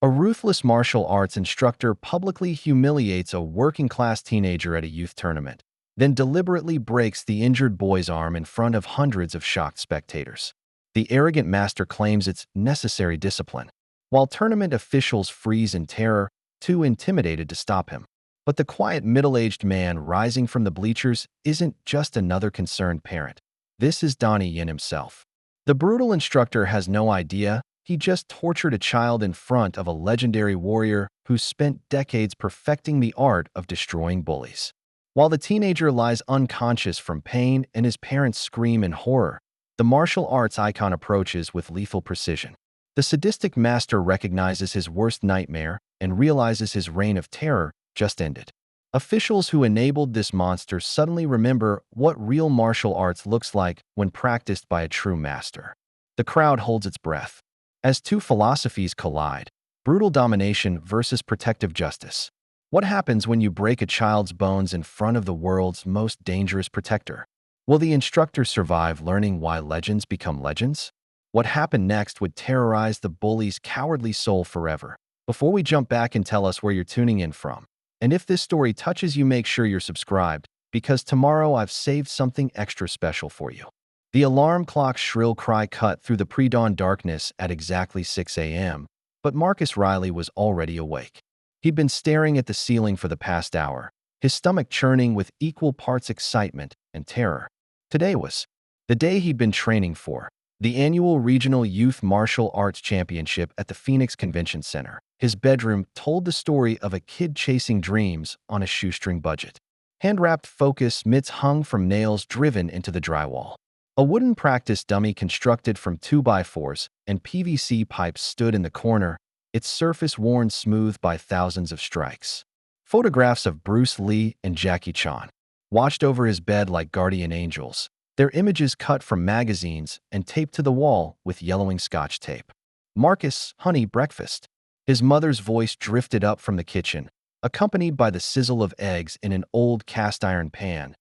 A ruthless martial arts instructor publicly humiliates a working-class teenager at a youth tournament, then deliberately breaks the injured boy's arm in front of hundreds of shocked spectators. The arrogant master claims it's necessary discipline, while tournament officials freeze in terror, too intimidated to stop him. But the quiet middle-aged man rising from the bleachers isn't just another concerned parent. This is Donnie Yen himself. The brutal instructor has no idea he just tortured a child in front of a legendary warrior who spent decades perfecting the art of destroying bullies. While the teenager lies unconscious from pain and his parents scream in horror, the martial arts icon approaches with lethal precision. The sadistic master recognizes his worst nightmare and realizes his reign of terror just ended. Officials who enabled this monster suddenly remember what real martial arts looks like when practiced by a true master. The crowd holds its breath as two philosophies collide: brutal domination versus protective justice. What happens when you break a child's bones in front of the world's most dangerous protector? Will the instructor survive learning why legends become legends? What happened next would terrorize the bully's cowardly soul forever. Before we jump back and tell us where you're tuning in from, and if this story touches you, make sure you're subscribed, because tomorrow I've saved something extra special for you. The alarm clock's shrill cry cut through the pre-dawn darkness at exactly 6 a.m., but Marcus Riley was already awake. He'd been staring at the ceiling for the past hour, his stomach churning with equal parts excitement and terror. Today was the day he'd been training for, the annual Regional Youth Martial Arts Championship at the Phoenix Convention Center. His bedroom told the story of a kid chasing dreams on a shoestring budget. Hand-wrapped focus mitts hung from nails driven into the drywall. A wooden practice dummy constructed from 2x4s and PVC pipes stood in the corner, its surface worn smooth by thousands of strikes. Photographs of Bruce Lee and Jackie Chan watched over his bed like guardian angels, their images cut from magazines and taped to the wall with yellowing Scotch tape. Marcus, honey, breakfast. His mother's voice drifted up from the kitchen, accompanied by the sizzle of eggs in an old cast-iron pan.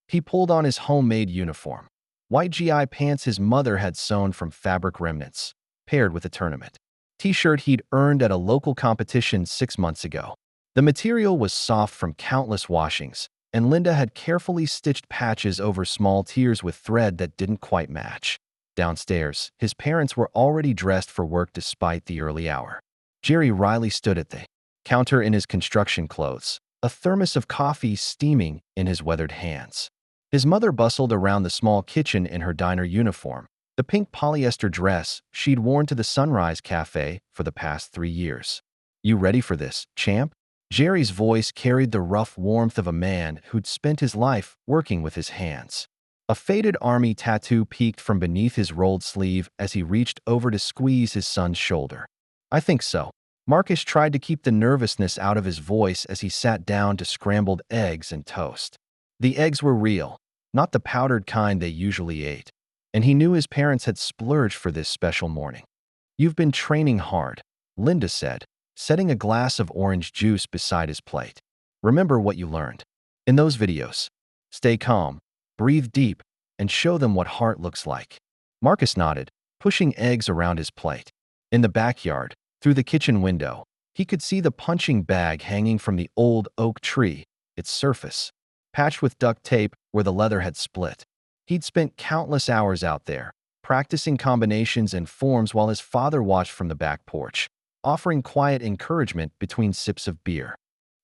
He pulled on his homemade uniform, white GI pants his mother had sewn from fabric remnants, paired with a tournament T-shirt he'd earned at a local competition 6 months ago. The material was soft from countless washings, and Linda had carefully stitched patches over small tears with thread that didn't quite match. Downstairs, his parents were already dressed for work despite the early hour. Jerry Riley stood at the counter in his construction clothes, a thermos of coffee steaming in his weathered hands. His mother bustled around the small kitchen in her diner uniform, the pink polyester dress she'd worn to the Sunrise Cafe for the past 3 years. "You ready for this, champ?" Jerry's voice carried the rough warmth of a man who'd spent his life working with his hands. A faded army tattoo peeked from beneath his rolled sleeve as he reached over to squeeze his son's shoulder. "I think so." Marcus tried to keep the nervousness out of his voice as he sat down to scrambled eggs and toast. The eggs were real, not the powdered kind they usually ate, and he knew his parents had splurged for this special morning. "You've been training hard," Linda said, setting a glass of orange juice beside his plate. "Remember what you learned in those videos. Stay calm, breathe deep, and show them what heart looks like." Marcus nodded, pushing eggs around his plate. In the backyard, through the kitchen window, he could see the punching bag hanging from the old oak tree, its surface patched with duct tape where the leather had split. He'd spent countless hours out there, practicing combinations and forms while his father watched from the back porch, offering quiet encouragement between sips of beer.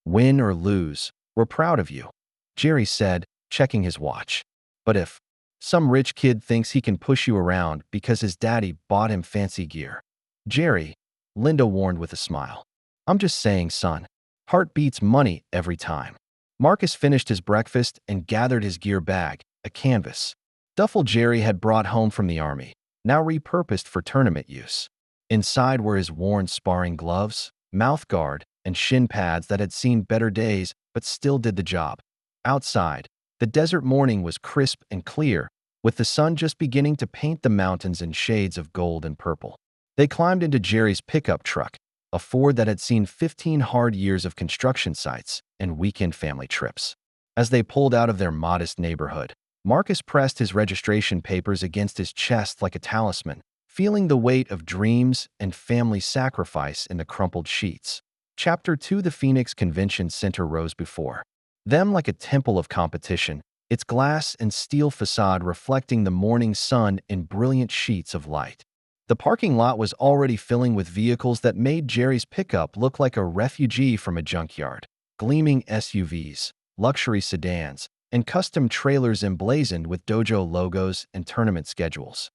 "Win or lose, we're proud of you," Jerry said, checking his watch. "But if some rich kid thinks he can push you around because his daddy bought him fancy gear." "Jerry," Linda warned with a smile, "I'm just saying, son, heart beats money every time." Marcus finished his breakfast and gathered his gear bag, a canvas duffel Jerry had brought home from the army, now repurposed for tournament use. Inside were his worn sparring gloves, mouth guard, and shin pads that had seen better days but still did the job. Outside, the desert morning was crisp and clear, with the sun just beginning to paint the mountains in shades of gold and purple. They climbed into Jerry's pickup truck, a Ford that had seen 15 hard years of construction sites and weekend family trips. As they pulled out of their modest neighborhood, Marcus pressed his registration papers against his chest like a talisman, feeling the weight of dreams and family sacrifice in the crumpled sheets. Chapter 2. The Phoenix Convention Center rose before them like a temple of competition, its glass and steel facade reflecting the morning sun in brilliant sheets of light. The parking lot was already filling with vehicles that made Jerry's pickup look like a refugee from a junkyard. Gleaming SUVs, luxury sedans, and custom trailers emblazoned with dojo logos and tournament schedules.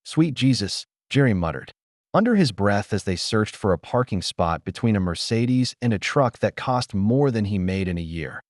"Sweet Jesus," Jerry muttered under his breath as they searched for a parking spot between a Mercedes and a truck that cost more than he made in a year.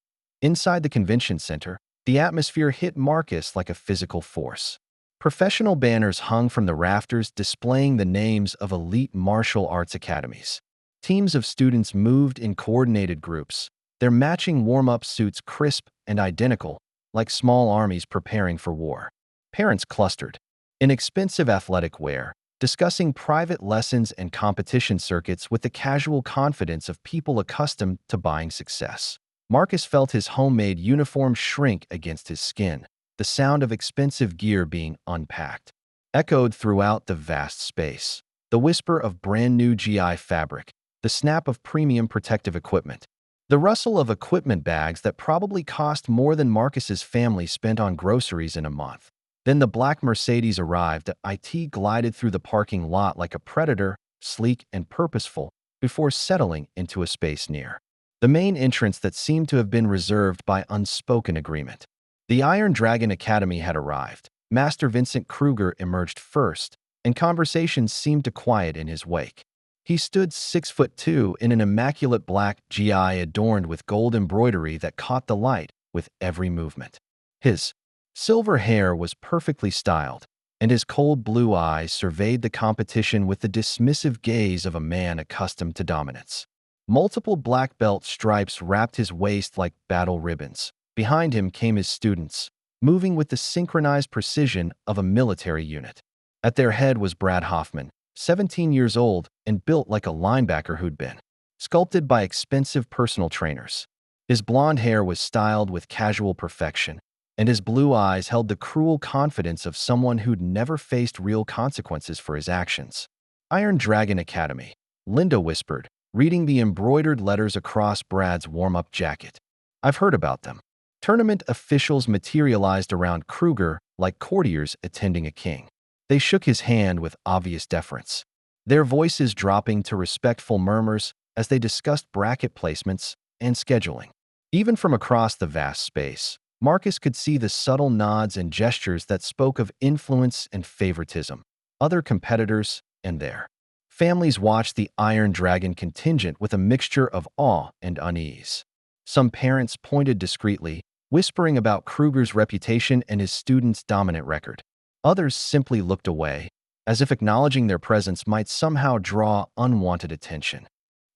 Inside the convention center, the atmosphere hit Marcus like a physical force. Professional banners hung from the rafters displaying the names of elite martial arts academies. Teams of students moved in coordinated groups, their matching warm-up suits crisp and identical, like small armies preparing for war. Parents clustered in expensive athletic wear, discussing private lessons and competition circuits with the casual confidence of people accustomed to buying success. Marcus felt his homemade uniform shrink against his skin, the sound of expensive gear being unpacked echoed throughout the vast space. The whisper of brand-new GI fabric, the snap of premium protective equipment, the rustle of equipment bags that probably cost more than Marcus's family spent on groceries in a month. Then the black Mercedes arrived. It glided through the parking lot like a predator, sleek and purposeful, before settling into a space near the main entrance that seemed to have been reserved by unspoken agreement. The Iron Dragon Academy had arrived. Master Vincent Kruger emerged first, and conversations seemed to quiet in his wake. He stood 6'2" in an immaculate black GI adorned with gold embroidery that caught the light with every movement. His silver hair was perfectly styled, and his cold blue eyes surveyed the competition with the dismissive gaze of a man accustomed to dominance. Multiple black belt stripes wrapped his waist like battle ribbons. Behind him came his students, moving with the synchronized precision of a military unit. At their head was Brad Hoffman, 17 years old and built like a linebacker who'd been sculpted by expensive personal trainers. His blonde hair was styled with casual perfection, and his blue eyes held the cruel confidence of someone who'd never faced real consequences for his actions. "Iron Dragon Academy," Linda whispered, reading the embroidered letters across Brad's warm-up jacket. "I've heard about them." Tournament officials materialized around Kruger like courtiers attending a king. They shook his hand with obvious deference, their voices dropping to respectful murmurs as they discussed bracket placements and scheduling. Even from across the vast space, Marcus could see the subtle nods and gestures that spoke of influence and favoritism. Other competitors and their families watched the Iron Dragon contingent with a mixture of awe and unease. Some parents pointed discreetly, whispering about Kruger's reputation and his students' dominant record. Others simply looked away, as if acknowledging their presence might somehow draw unwanted attention.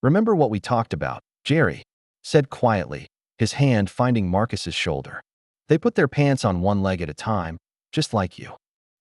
"Remember what we talked about," Jerry said quietly, his hand finding Marcus's shoulder. "They put their pants on one leg at a time, just like you."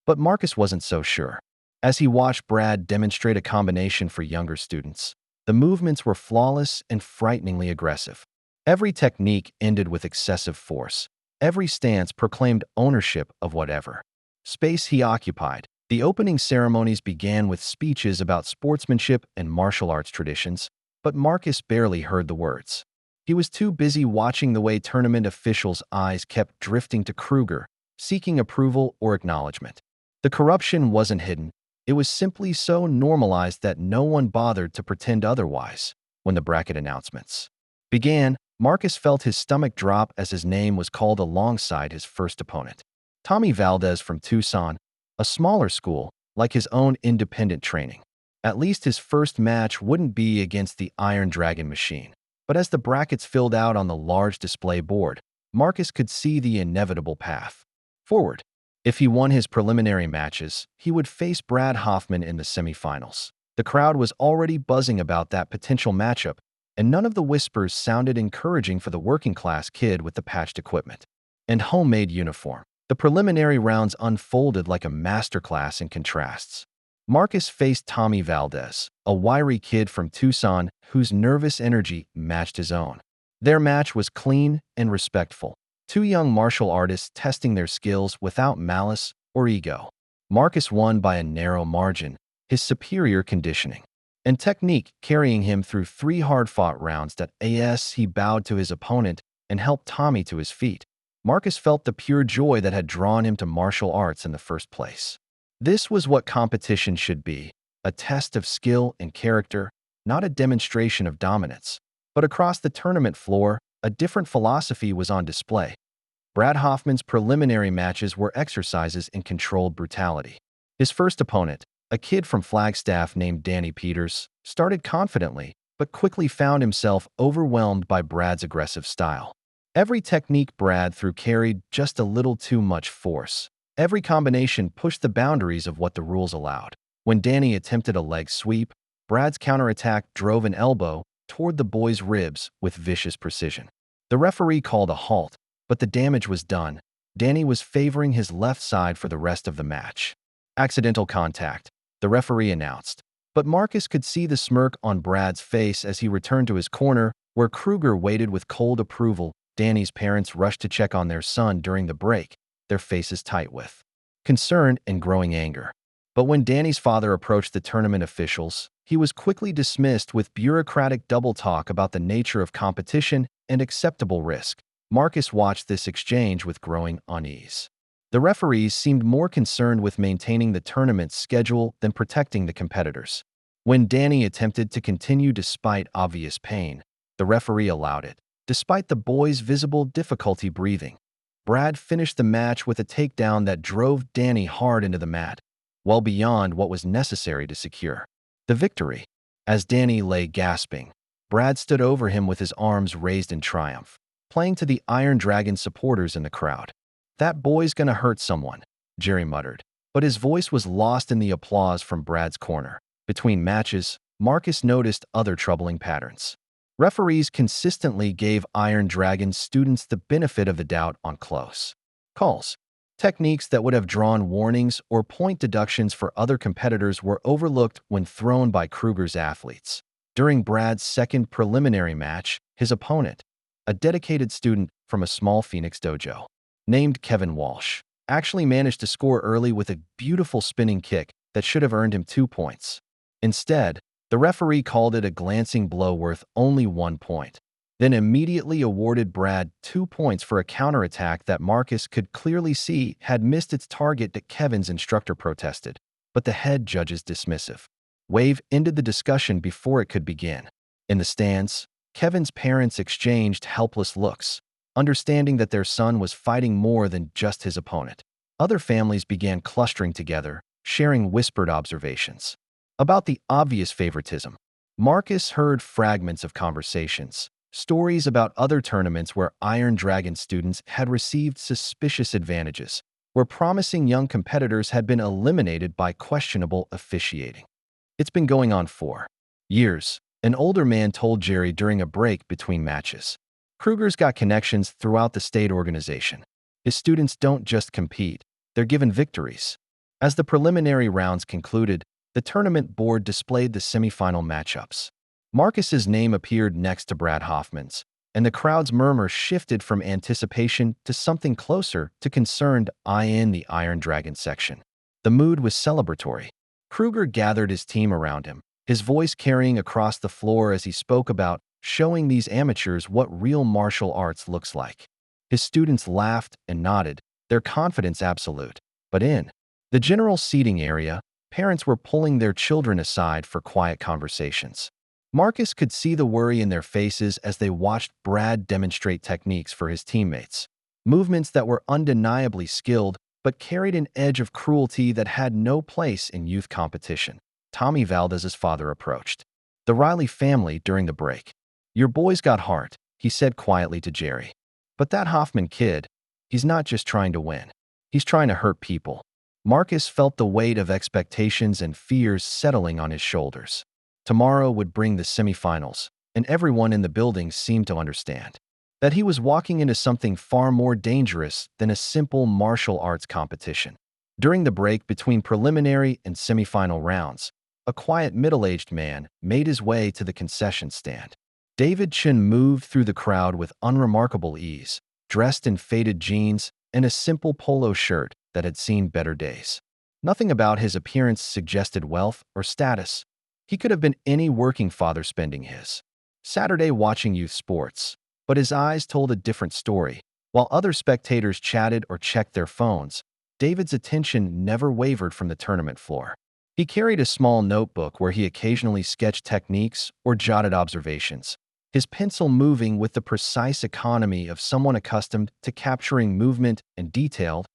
But Marcus wasn't so sure. As he watched Brad demonstrate a combination for younger students, the movements were flawless and frighteningly aggressive. Every technique ended with excessive force. Every stance proclaimed ownership of whatever space he occupied. The opening ceremonies began with speeches about sportsmanship and martial arts traditions, but Marcus barely heard the words. He was too busy watching the way tournament officials' eyes kept drifting to Kruger, seeking approval or acknowledgement. The corruption wasn't hidden. It was simply so normalized that no one bothered to pretend otherwise. When the bracket announcements began, Marcus felt his stomach drop as his name was called alongside his first opponent. Tommy Valdez from Tucson, a smaller school, like his own independent training. At least his first match wouldn't be against the Iron Dragon machine. But as the brackets filled out on the large display board, Marcus could see the inevitable path forward. If he won his preliminary matches, he would face Brad Hoffman in the semifinals. The crowd was already buzzing about that potential matchup, and none of the whispers sounded encouraging for the working-class kid with the patched equipment and homemade uniform. The preliminary rounds unfolded like a masterclass in contrasts. Marcus faced Tommy Valdez, a wiry kid from Tucson whose nervous energy matched his own. Their match was clean and respectful. Two young martial artists testing their skills without malice or ego. Marcus won by a narrow margin, his superior conditioning and technique carrying him through 3 hard-fought rounds. He bowed to his opponent and helped Tommy to his feet. Marcus felt the pure joy that had drawn him to martial arts in the first place. This was what competition should be, a test of skill and character, not a demonstration of dominance. But across the tournament floor, a different philosophy was on display. Brad Hoffman's preliminary matches were exercises in controlled brutality. His first opponent, a kid from Flagstaff named Danny Peters, started confidently, but quickly found himself overwhelmed by Brad's aggressive style. Every technique Brad threw carried just a little too much force. Every combination pushed the boundaries of what the rules allowed. When Danny attempted a leg sweep, Brad's counterattack drove an elbow toward the boy's ribs with vicious precision. The referee called a halt, but the damage was done. Danny was favoring his left side for the rest of the match. Accidental contact, the referee announced. But Marcus could see the smirk on Brad's face as he returned to his corner, where Kruger waited with cold approval. Danny's parents rushed to check on their son during the break, their faces tight with concern and growing anger. But when Danny's father approached the tournament officials, he was quickly dismissed with bureaucratic double talk about the nature of competition and acceptable risk. Marcus watched this exchange with growing unease. The referees seemed more concerned with maintaining the tournament's schedule than protecting the competitors. When Danny attempted to continue despite obvious pain, the referee allowed it. Despite the boy's visible difficulty breathing, Brad finished the match with a takedown that drove Danny hard into the mat, well beyond what was necessary to secure the victory. As Danny lay gasping, Brad stood over him with his arms raised in triumph, playing to the Iron Dragon supporters in the crowd. "That boy's gonna hurt someone," Jerry muttered, but his voice was lost in the applause from Brad's corner. Between matches, Marcus noticed other troubling patterns. Referees consistently gave Iron Dragon students the benefit of the doubt on close calls. Techniques that would have drawn warnings or point deductions for other competitors were overlooked when thrown by Kruger's athletes. During Brad's second preliminary match, his opponent, a dedicated student from a small Phoenix dojo named Kevin Walsh, actually managed to score early with a beautiful spinning kick that should have earned him 2 points. Instead, the referee called it a glancing blow worth only 1 point, then immediately awarded Brad 2 points for a counterattack that Marcus could clearly see had missed its target. Kevin's instructor protested, but the head judge's dismissive wave ended the discussion before it could begin. In the stands, Kevin's parents exchanged helpless looks, understanding that their son was fighting more than just his opponent. Other families began clustering together, sharing whispered observations about the obvious favoritism. Marcus heard fragments of conversations, stories about other tournaments where Iron Dragon students had received suspicious advantages, where promising young competitors had been eliminated by questionable officiating. "It's been going on for years," an older man told Jerry during a break between matches. "Kruger's got connections throughout the state organization. His students don't just compete, they're given victories." As the preliminary rounds concluded, the tournament board displayed the semifinal matchups. Marcus's name appeared next to Brad Hoffman's, and the crowd's murmur shifted from anticipation to something closer to concerned in the Iron Dragon section. The mood was celebratory. Kruger gathered his team around him, his voice carrying across the floor as he spoke about showing these amateurs what real martial arts looks like. His students laughed and nodded, their confidence absolute. But in the general seating area, parents were pulling their children aside for quiet conversations. Marcus could see the worry in their faces as they watched Brad demonstrate techniques for his teammates, movements that were undeniably skilled but carried an edge of cruelty that had no place in youth competition. Tommy Valdez's father approached the Riley family during the break. "Your boy's got heart," he said quietly to Jerry. "But that Hoffman kid, he's not just trying to win. He's trying to hurt people." Marcus felt the weight of expectations and fears settling on his shoulders. Tomorrow would bring the semifinals, and everyone in the building seemed to understand that he was walking into something far more dangerous than a simple martial arts competition. During the break between preliminary and semifinal rounds, a quiet middle-aged man made his way to the concession stand. David Chen moved through the crowd with unremarkable ease, dressed in faded jeans and a simple polo shirt that had seen better days. Nothing about his appearance suggested wealth or status. He could have been any working father spending his Saturday watching youth sports, but his eyes told a different story. While other spectators chatted or checked their phones, David's attention never wavered from the tournament floor. He carried a small notebook where he occasionally sketched techniques or jotted observations, his pencil moving with the precise economy of someone accustomed to capturing movement and detail.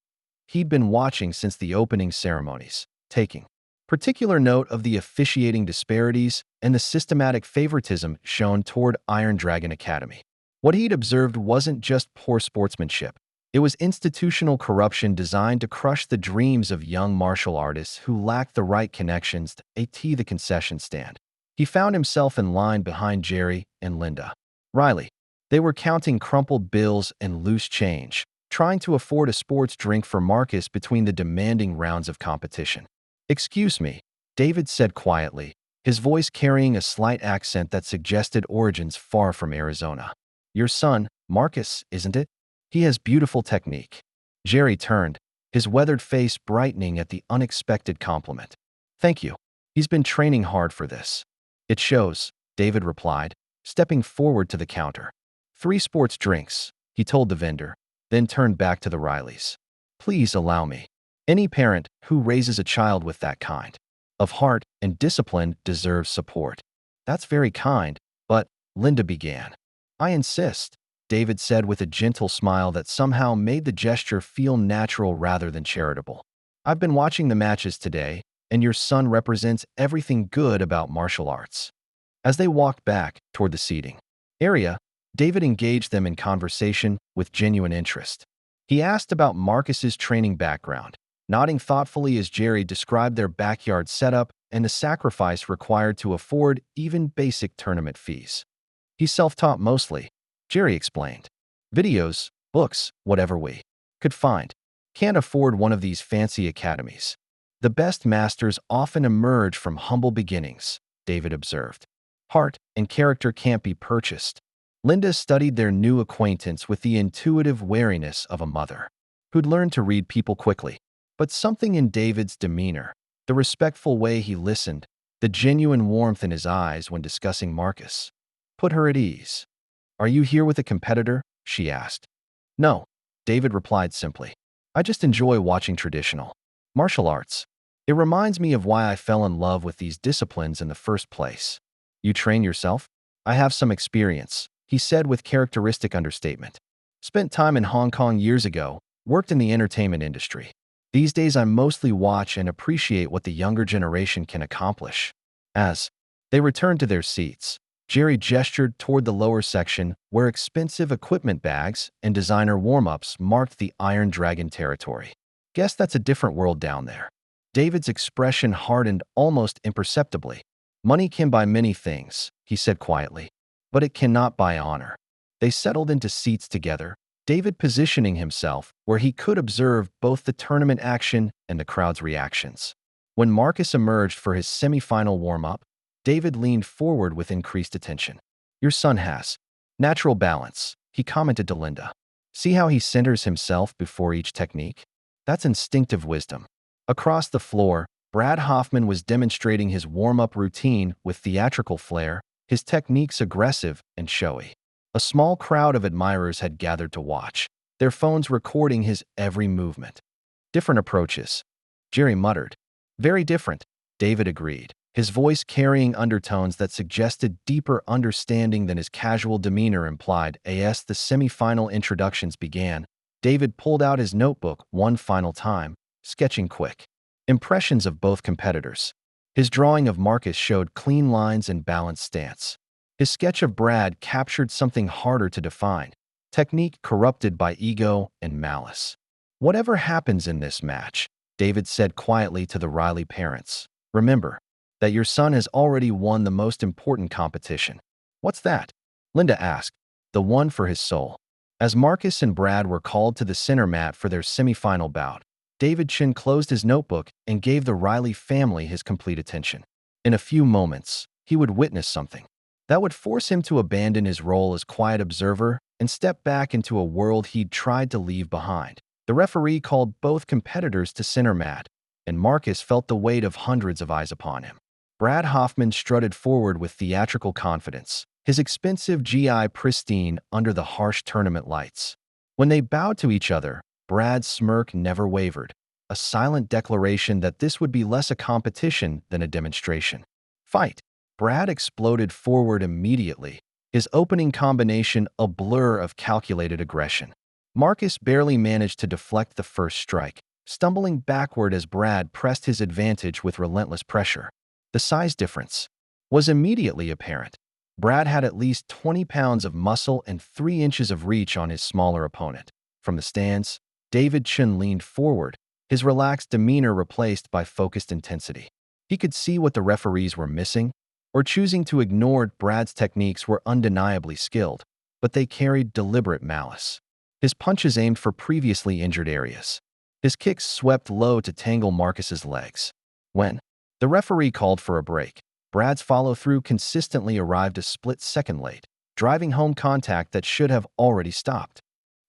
He'd been watching since the opening ceremonies, taking particular note of the officiating disparities and the systematic favoritism shown toward Iron Dragon Academy. What he'd observed wasn't just poor sportsmanship. It was institutional corruption designed to crush the dreams of young martial artists who lacked the right connections to the concession stand. He found himself in line behind Jerry and Linda Riley. They were counting crumpled bills and loose change, trying to afford a sports drink for Marcus between the demanding rounds of competition. "Excuse me," David said quietly, his voice carrying a slight accent that suggested origins far from Arizona. "Your son, Marcus, isn't it? He has beautiful technique." Jerry turned, his weathered face brightening at the unexpected compliment. "Thank you. He's been training hard for this." "It shows," David replied, stepping forward to the counter. "3 sports drinks," he told the vendor, then turned back to the Rileys. "Please allow me. Any parent who raises a child with that kind of heart and discipline deserves support." "That's very kind, but," Linda began. "I insist," David said with a gentle smile that somehow made the gesture feel natural rather than charitable. "I've been watching the matches today, and your son represents everything good about martial arts." As they walked back toward the seating area, David engaged them in conversation with genuine interest. He asked about Marcus's training background, nodding thoughtfully as Jerry described their backyard setup and the sacrifice required to afford even basic tournament fees. "He's self-taught mostly," Jerry explained. "Videos, books, whatever we could find. Can't afford one of these fancy academies. The best masters often emerge from humble beginnings," David observed. "Heart and character can't be purchased." Linda studied their new acquaintance with the intuitive wariness of a mother who'd learned to read people quickly. But something in David's demeanor, the respectful way he listened, the genuine warmth in his eyes when discussing Marcus, put her at ease. "Are you here with a competitor?" she asked. "No," David replied simply. "I just enjoy watching traditional martial arts. It reminds me of why I fell in love with these disciplines in the first place." "You train yourself?" "I have some experience," he said with characteristic understatement. "Spent time in Hong Kong years ago, worked in the entertainment industry. These days I mostly watch and appreciate what the younger generation can accomplish." As they returned to their seats, Jerry gestured toward the lower section where expensive equipment bags and designer warm-ups marked the Iron Dragon territory. "Guess that's a different world down there." David's expression hardened almost imperceptibly. "Money can buy many things," he said quietly, "but it cannot buy honor." They settled into seats together, David positioning himself where he could observe both the tournament action and the crowd's reactions. When Marcus emerged for his semi-final warm-up, David leaned forward with increased attention. "Your son has natural balance," he commented to Linda. "See how he centers himself before each technique? That's instinctive wisdom." Across the floor, Brad Hoffman was demonstrating his warm-up routine with theatrical flair, his techniques aggressive and showy. A small crowd of admirers had gathered to watch, their phones recording his every movement. "Different approaches," Jerry muttered. "Very different," David agreed, his voice carrying undertones that suggested deeper understanding than his casual demeanor implied. As the semi-final introductions began, David pulled out his notebook one final time, sketching quick impressions of both competitors. His drawing of Marcus showed clean lines and balanced stance. His sketch of Brad captured something harder to define, technique corrupted by ego and malice. "Whatever happens in this match," David said quietly to the Riley parents, "remember that your son has already won the most important competition." "What's that?" Linda asked. "The one for his soul." As Marcus and Brad were called to the center mat for their semifinal bout, David Chin closed his notebook and gave the Riley family his complete attention. In a few moments, he would witness something that would force him to abandon his role as quiet observer and step back into a world he'd tried to leave behind. The referee called both competitors to center mat, and Marcus felt the weight of hundreds of eyes upon him. Brad Hoffman strutted forward with theatrical confidence, his expensive GI pristine under the harsh tournament lights. When they bowed to each other, Brad's smirk never wavered, a silent declaration that this would be less a competition than a demonstration. Fight! Brad exploded forward immediately, his opening combination a blur of calculated aggression. Marcus barely managed to deflect the first strike, stumbling backward as Brad pressed his advantage with relentless pressure. The size difference was immediately apparent. Brad had at least 20 pounds of muscle and 3 inches of reach on his smaller opponent. From the stands, David Chen leaned forward, his relaxed demeanor replaced by focused intensity. He could see what the referees were missing, or choosing to ignore. Brad's techniques were undeniably skilled, but they carried deliberate malice. His punches aimed for previously injured areas. His kicks swept low to tangle Marcus's legs. When the referee called for a break, Brad's follow-through consistently arrived a split second late, driving home contact that should have already stopped.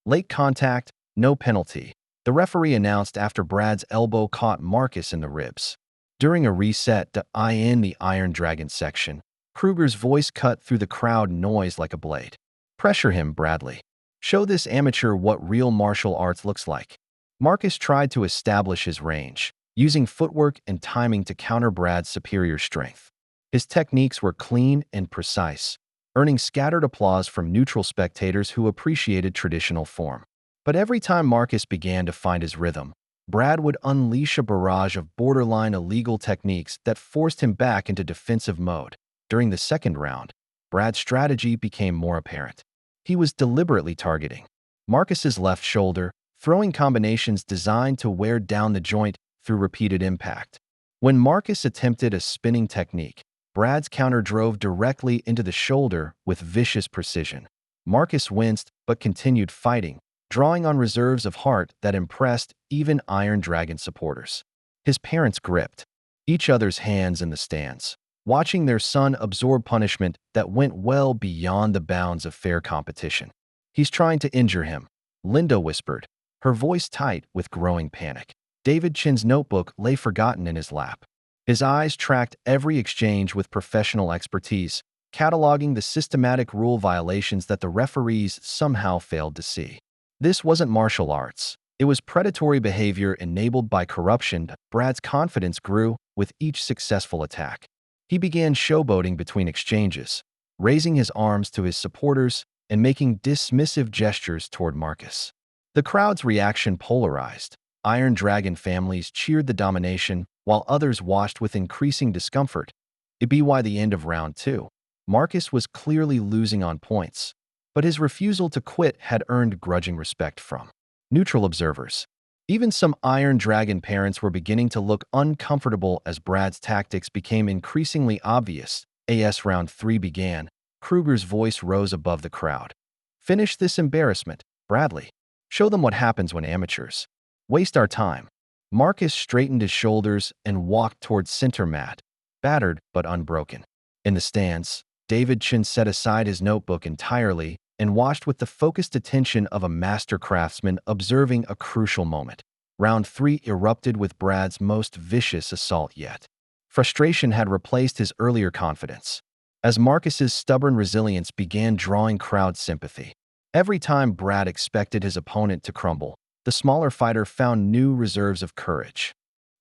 Late contact, no penalty, the referee announced after Brad's elbow caught Marcus in the ribs. During a reset in the Iron Dragon section, Kruger's voice cut through the crowd noise like a blade. "Pressure him, Bradley. Show this amateur what real martial arts looks like." Marcus tried to establish his range, using footwork and timing to counter Brad's superior strength. His techniques were clean and precise, earning scattered applause from neutral spectators who appreciated traditional form. But every time Marcus began to find his rhythm, Brad would unleash a barrage of borderline illegal techniques that forced him back into defensive mode. During the second round, Brad's strategy became more apparent. He was deliberately targeting Marcus's left shoulder, throwing combinations designed to wear down the joint through repeated impact. When Marcus attempted a spinning technique, Brad's counter drove directly into the shoulder with vicious precision. Marcus winced but continued fighting, drawing on reserves of heart that impressed even Iron Dragon supporters. His parents gripped each other's hands in the stands, watching their son absorb punishment that went well beyond the bounds of fair competition. "He's trying to injure him," Linda whispered, her voice tight with growing panic. David Chin's notebook lay forgotten in his lap. His eyes tracked every exchange with professional expertise, cataloging the systematic rule violations that the referees somehow failed to see. This wasn't martial arts. It was predatory behavior enabled by corruption. Brad's confidence grew with each successful attack. He began showboating between exchanges, raising his arms to his supporters and making dismissive gestures toward Marcus. The crowd's reaction polarized. Iron Dragon families cheered the domination, while others watched with increasing discomfort. By the end of round 2, Marcus was clearly losing on points, but his refusal to quit had earned grudging respect from neutral observers. Even some Iron Dragon parents were beginning to look uncomfortable as Brad's tactics became increasingly obvious. As round 3 began, Kruger's voice rose above the crowd. "Finish this embarrassment, Bradley. Show them what happens when amateurs waste our time." Marcus straightened his shoulders and walked towards center mat, battered but unbroken. In the stands, David Chin set aside his notebook entirely and watched with the focused attention of a master craftsman observing a crucial moment. Round 3 erupted with Brad's most vicious assault yet. Frustration had replaced his earlier confidence, as Marcus's stubborn resilience began drawing crowd sympathy. Every time Brad expected his opponent to crumble, the smaller fighter found new reserves of courage.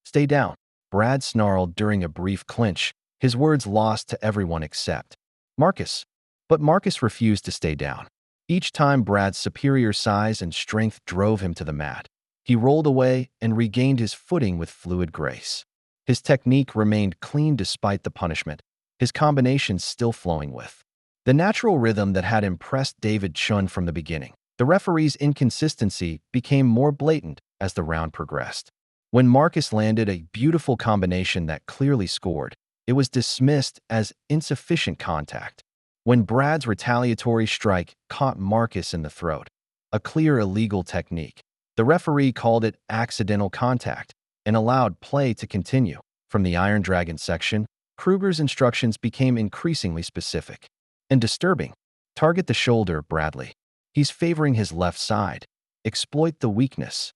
"Stay down," Brad snarled during a brief clinch, his words lost to everyone except Marcus. But Marcus refused to stay down. Each time Brad's superior size and strength drove him to the mat, he rolled away and regained his footing with fluid grace. His technique remained clean despite the punishment, his combinations still flowing with the natural rhythm that had impressed David Chun from the beginning. The referee's inconsistency became more blatant as the round progressed. When Marcus landed a beautiful combination that clearly scored, it was dismissed as insufficient contact. When Brad's retaliatory strike caught Marcus in the throat, a clear illegal technique, the referee called it accidental contact and allowed play to continue. From the Iron Dragon section, Kruger's instructions became increasingly specific and disturbing. "Target the shoulder, Bradley. He's favoring his left side. Exploit the weakness."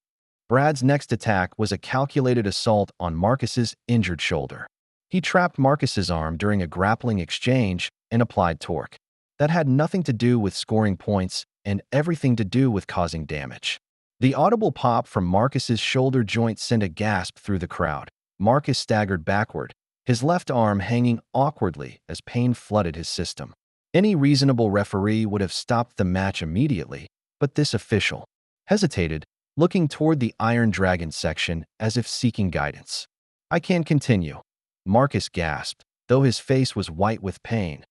Brad's next attack was a calculated assault on Marcus's injured shoulder. He trapped Marcus's arm during a grappling exchange and applied torque. That had nothing to do with scoring points and everything to do with causing damage. The audible pop from Marcus's shoulder joint sent a gasp through the crowd. Marcus staggered backward, his left arm hanging awkwardly as pain flooded his system. Any reasonable referee would have stopped the match immediately, but this official hesitated, looking toward the Iron Dragon section as if seeking guidance. "I can continue," Marcus gasped, though his face was white with pain.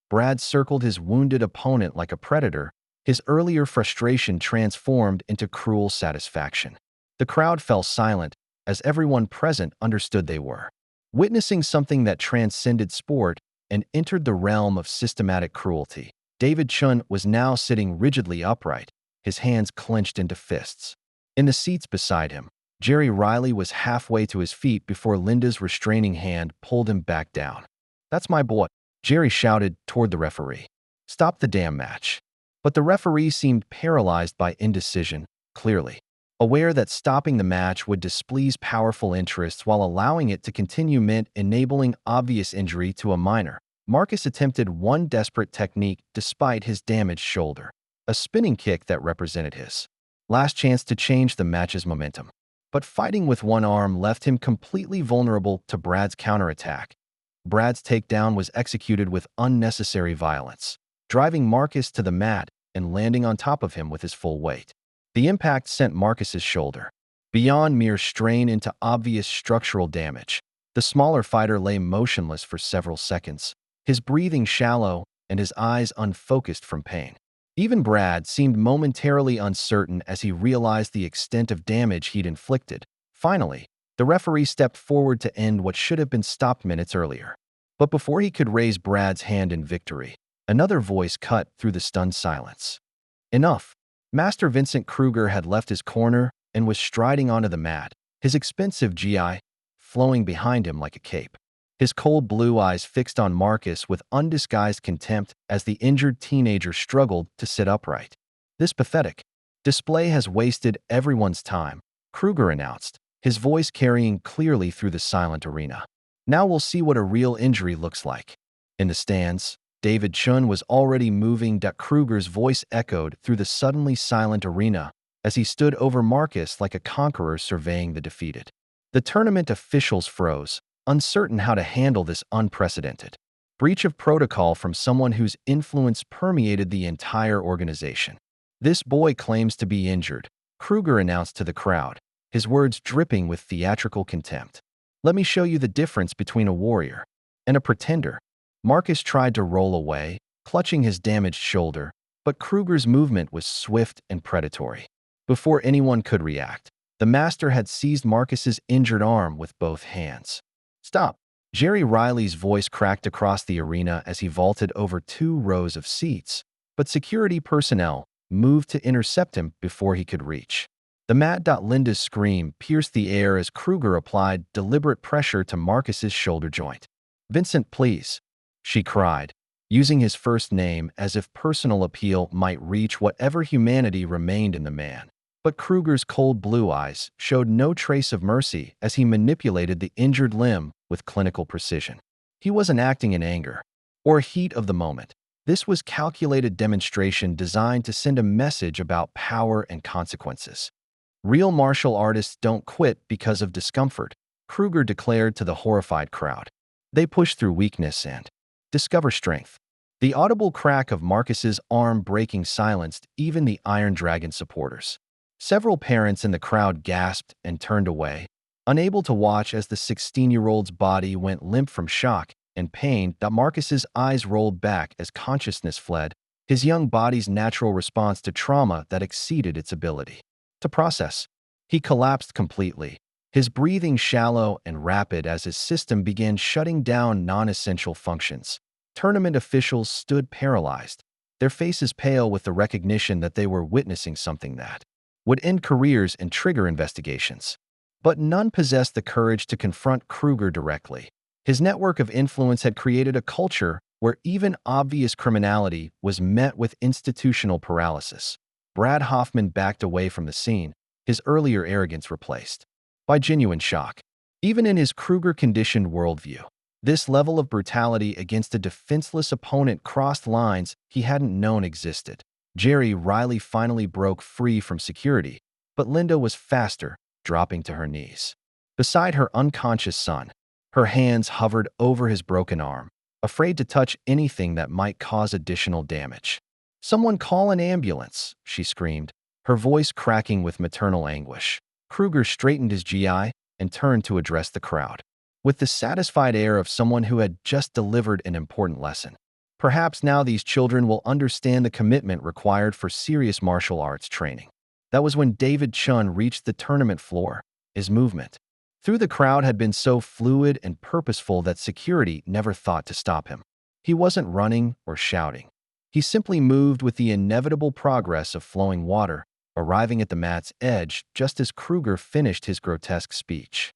Brad circled his wounded opponent like a predator, his earlier frustration transformed into cruel satisfaction. The crowd fell silent as everyone present understood they were witnessing something that transcended sport and entered the realm of systematic cruelty. David Chun was now sitting rigidly upright, his hands clenched into fists. In the seats beside him, Jerry Riley was halfway to his feet before Linda's restraining hand pulled him back down. "That's my boy," Jerry shouted toward the referee. "Stop the damn match." But the referee seemed paralyzed by indecision, clearly aware that stopping the match would displease powerful interests while allowing it to continue meant enabling obvious injury to a minor. Marcus attempted one desperate technique despite his damaged shoulder, a spinning kick that represented his last chance to change the match's momentum. But fighting with one arm left him completely vulnerable to Brad's counterattack. Brad's takedown was executed with unnecessary violence, driving Marcus to the mat and landing on top of him with his full weight. The impact sent Marcus's shoulder beyond mere strain into obvious structural damage. The smaller fighter lay motionless for several seconds, his breathing shallow and his eyes unfocused from pain. Even Brad seemed momentarily uncertain as he realized the extent of damage he'd inflicted. Finally, the referee stepped forward to end what should have been stopped minutes earlier. But before he could raise Brad's hand in victory, another voice cut through the stunned silence. "Enough." Master Vincent Kruger had left his corner and was striding onto the mat, his expensive GI flowing behind him like a cape. His cold blue eyes fixed on Marcus with undisguised contempt as the injured teenager struggled to sit upright. "This pathetic display has wasted everyone's time," Kruger announced, his voice carrying clearly through the silent arena. "Now we'll see what a real injury looks like." In the stands, David Chun was already moving. Kruger's voice echoed through the suddenly silent arena as he stood over Marcus like a conqueror surveying the defeated. The tournament officials froze, uncertain how to handle this unprecedented breach of protocol from someone whose influence permeated the entire organization. "This boy claims to be injured," Kruger announced to the crowd, his words dripping with theatrical contempt. "Let me show you the difference between a warrior and a pretender." Marcus tried to roll away, clutching his damaged shoulder, but Kruger's movement was swift and predatory. Before anyone could react, the master had seized Marcus's injured arm with both hands. "Stop!" Jerry Riley's voice cracked across the arena as he vaulted over 2 rows of seats, but security personnel moved to intercept him before he could reach. The mat. Linda's scream pierced the air as Kruger applied deliberate pressure to Marcus's shoulder joint. "Vincent, please," she cried, using his first name as if personal appeal might reach whatever humanity remained in the man. But Kruger's cold blue eyes showed no trace of mercy as he manipulated the injured limb with clinical precision. He wasn't acting in anger or heat of the moment. This was calculated demonstration designed to send a message about power and consequences. "Real martial artists don't quit because of discomfort," Kruger declared to the horrified crowd. "They push through weakness and discover strength." The audible crack of Marcus's arm breaking silenced even the Iron Dragon supporters. Several parents in the crowd gasped and turned away, unable to watch as the 16-year-old's body went limp from shock and pain. Marcus's eyes rolled back as consciousness fled, his young body's natural response to trauma that exceeded its ability to process. He collapsed completely, his breathing shallow and rapid as his system began shutting down non-essential functions. Tournament officials stood paralyzed, their faces pale with the recognition that they were witnessing something that would end careers and trigger investigations. But none possessed the courage to confront Kruger directly. His network of influence had created a culture where even obvious criminality was met with institutional paralysis. Brad Hoffman backed away from the scene, his earlier arrogance replaced by genuine shock. Even in his Kruger-conditioned worldview, this level of brutality against a defenseless opponent crossed lines he hadn't known existed. Riley finally broke free from security, but Linda was faster, dropping to her knees. Beside her unconscious son, her hands hovered over his broken arm, afraid to touch anything that might cause additional damage. "Someone call an ambulance," she screamed, her voice cracking with maternal anguish. Kruger straightened his GI and turned to address the crowd, with the satisfied air of someone who had just delivered an important lesson. "Perhaps now these children will understand the commitment required for serious martial arts training." That was when David Chun reached the tournament floor. His movement through the crowd had been so fluid and purposeful that security never thought to stop him. He wasn't running or shouting. He simply moved with the inevitable progress of flowing water, arriving at the mat's edge just as Kruger finished his grotesque speech.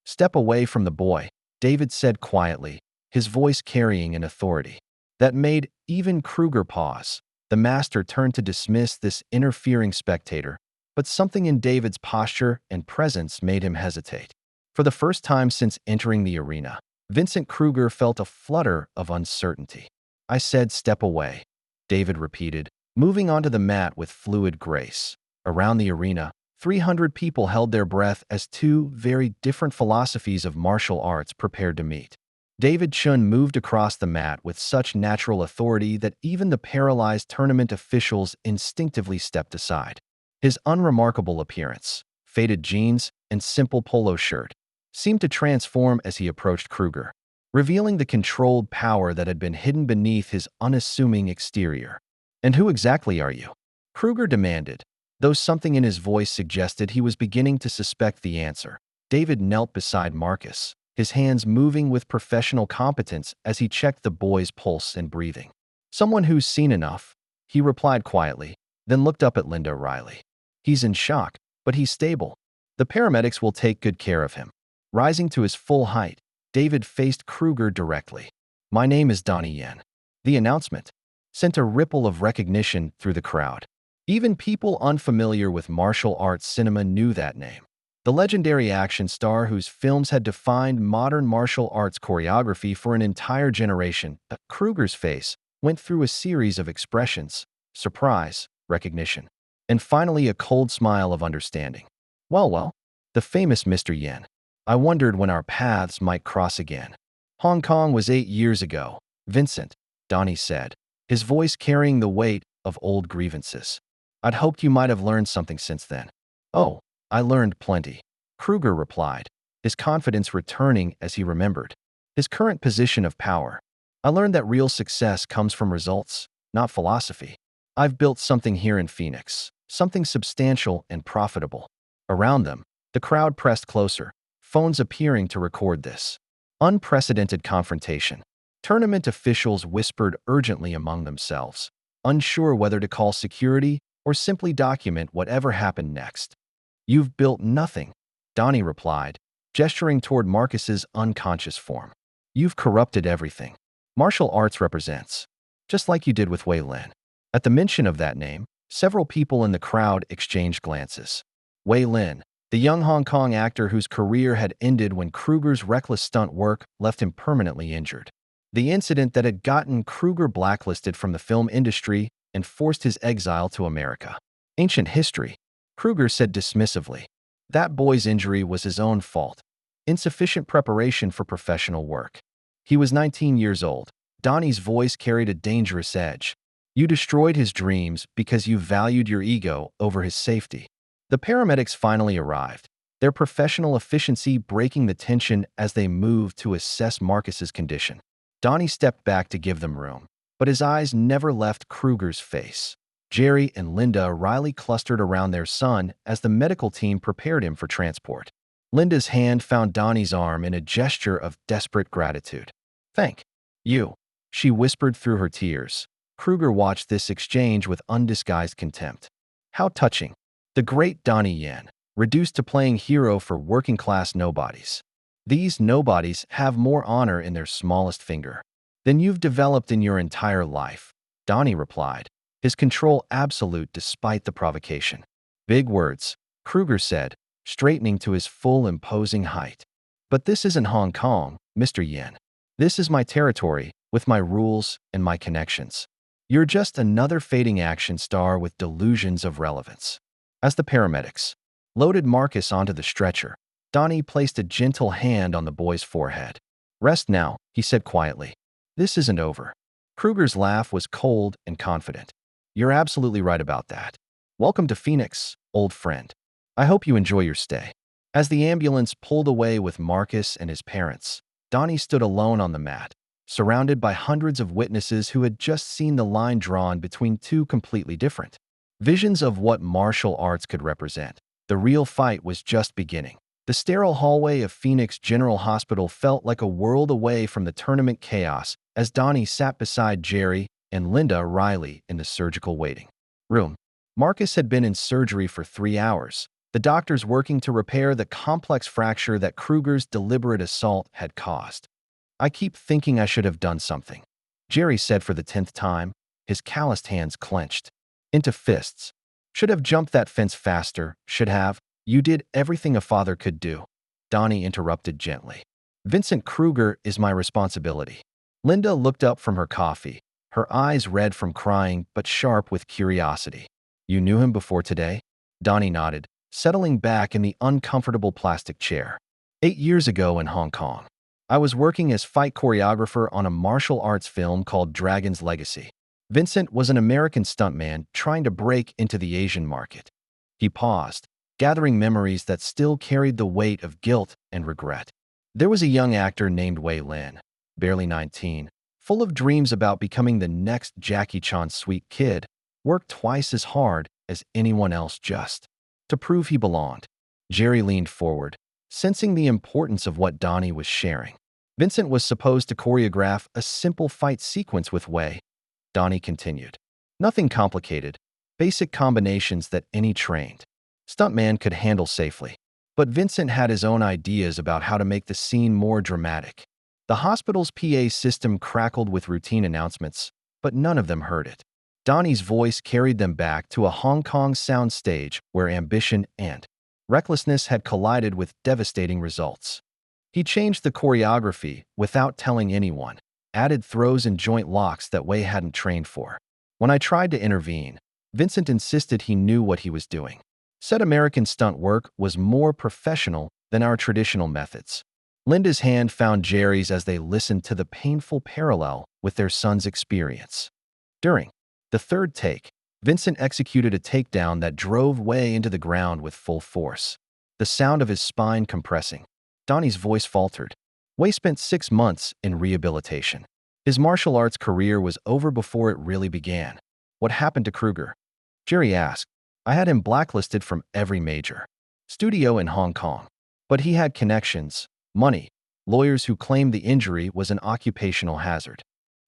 "Step away from the boy," David said quietly, his voice carrying an authority that made even Kruger pause. The master turned to dismiss this interfering spectator, but something in David's posture and presence made him hesitate. For the first time since entering the arena, Vincent Kruger felt a flutter of uncertainty. "I said step away," David repeated, moving onto the mat with fluid grace. Around the arena, 300 people held their breath as two very different philosophies of martial arts prepared to meet. David Chun moved across the mat with such natural authority that even the paralyzed tournament officials instinctively stepped aside. His unremarkable appearance, faded jeans, and simple polo shirt seemed to transform as he approached Kruger, revealing the controlled power that had been hidden beneath his unassuming exterior. "And who exactly are you?" Kruger demanded, though something in his voice suggested he was beginning to suspect the answer. David knelt beside Marcus, his hands moving with professional competence as he checked the boy's pulse and breathing. "Someone who's seen enough," he replied quietly, then looked up at Linda Riley. "He's in shock, but he's stable. The paramedics will take good care of him." Rising to his full height, David faced Kruger directly. "My name is Donnie Yen." The announcement sent a ripple of recognition through the crowd. Even people unfamiliar with martial arts cinema knew that name. The legendary action star whose films had defined modern martial arts choreography for an entire generation. Kruger's face went through a series of expressions: surprise, recognition, and finally a cold smile of understanding. Well, the famous Mr. Yen. I wondered when our paths might cross again." "Hong Kong was 8 years ago, Vincent," Donnie said, his voice carrying the weight of old grievances. "I'd hoped you might have learned something since then." "Oh, I learned plenty," Kruger replied, his confidence returning as he remembered his current position of power. "I learned that real success comes from results, not philosophy. I've built something here in Phoenix, something substantial and profitable." Around them, the crowd pressed closer, phones appearing to record this unprecedented confrontation. Tournament officials whispered urgently among themselves, unsure whether to call security or simply document whatever happened next. "You've built nothing," Donnie replied, gesturing toward Marcus's unconscious form. "You've corrupted everything martial arts represents, just like you did with Wei Lin." At the mention of that name, several people in the crowd exchanged glances. Wei Lin, the young Hong Kong actor whose career had ended when Kruger's reckless stunt work left him permanently injured. The incident that had gotten Kruger blacklisted from the film industry and forced his exile to America. "Ancient history," Kruger said dismissively. "That boy's injury was his own fault. Insufficient preparation for professional work. He was 19 years old." Donnie's voice carried a dangerous edge. "You destroyed his dreams because you valued your ego over his safety." The paramedics finally arrived, their professional efficiency breaking the tension as they moved to assess Marcus's condition. Donnie stepped back to give them room, but his eyes never left Kruger's face. Jerry and Linda Riley clustered around their son as the medical team prepared him for transport. Linda's hand found Donnie's arm in a gesture of desperate gratitude. "Thank you," she whispered through her tears. Kruger watched this exchange with undisguised contempt. How touching. The great Donnie Yen, reduced to playing hero for working-class nobodies. These nobodies have more honor in their smallest finger than you've developed in your entire life, Donnie replied, his control absolute despite the provocation. "Big words," Kruger said, straightening to his full imposing height. But this isn't Hong Kong, Mr. Yen. This is my territory, with my rules and my connections. You're just another fading action star with delusions of relevance. As the paramedics loaded Marcus onto the stretcher, Donnie placed a gentle hand on the boy's forehead. Rest now, he said quietly. This isn't over. Kruger's laugh was cold and confident. You're absolutely right about that. Welcome to Phoenix, old friend. I hope you enjoy your stay. As the ambulance pulled away with Marcus and his parents, Donnie stood alone on the mat, surrounded by hundreds of witnesses who had just seen the line drawn between two completely different visions of what martial arts could represent. The real fight was just beginning. The sterile hallway of Phoenix General Hospital felt like a world away from the tournament chaos as Donnie sat beside Jerry and Linda Riley in the surgical waiting room. Marcus had been in surgery for 3 hours, the doctors working to repair the complex fracture that Kruger's deliberate assault had caused. I keep thinking I should have done something, Jerry said for the 10th time, his calloused hands clenched into fists. Should have jumped that fence faster, should have. You did everything a father could do, Donnie interrupted gently. Vincent Kruger is my responsibility. Linda looked up from her coffee, her eyes red from crying but sharp with curiosity. You knew him before today? Donnie nodded, settling back in the uncomfortable plastic chair. 8 years ago in Hong Kong, I was working as fight choreographer on a martial arts film called Dragon's Legacy. Vincent was an American stuntman trying to break into the Asian market. He paused, gathering memories that still carried the weight of guilt and regret. There was a young actor named Wei Lin, barely 19, full of dreams about becoming the next Jackie Chan's sweet kid, worked twice as hard as anyone else just to prove he belonged. Jerry leaned forward, sensing the importance of what Donnie was sharing. Vincent was supposed to choreograph a simple fight sequence with Wei. Donnie continued. Nothing complicated, basic combinations that any trained stuntman could handle safely. But Vincent had his own ideas about how to make the scene more dramatic. The hospital's PA system crackled with routine announcements, but none of them heard it. Donnie's voice carried them back to a Hong Kong sound stage where ambition and recklessness had collided with devastating results. He changed the choreography without telling anyone, added throws and joint locks that Wei hadn't trained for. When I tried to intervene, Vincent insisted he knew what he was doing. Said American stunt work was more professional than our traditional methods. Linda's hand found Jerry's as they listened to the painful parallel with their son's experience. During the third take, Vincent executed a takedown that drove Wei into the ground with full force, the sound of his spine compressing. Donnie's voice faltered. Wei spent 6 months in rehabilitation. His martial arts career was over before it really began. What happened to Kruger? Jerry asked. I had him blacklisted from every major studio in Hong Kong. But he had connections, money, lawyers who claimed the injury was an occupational hazard.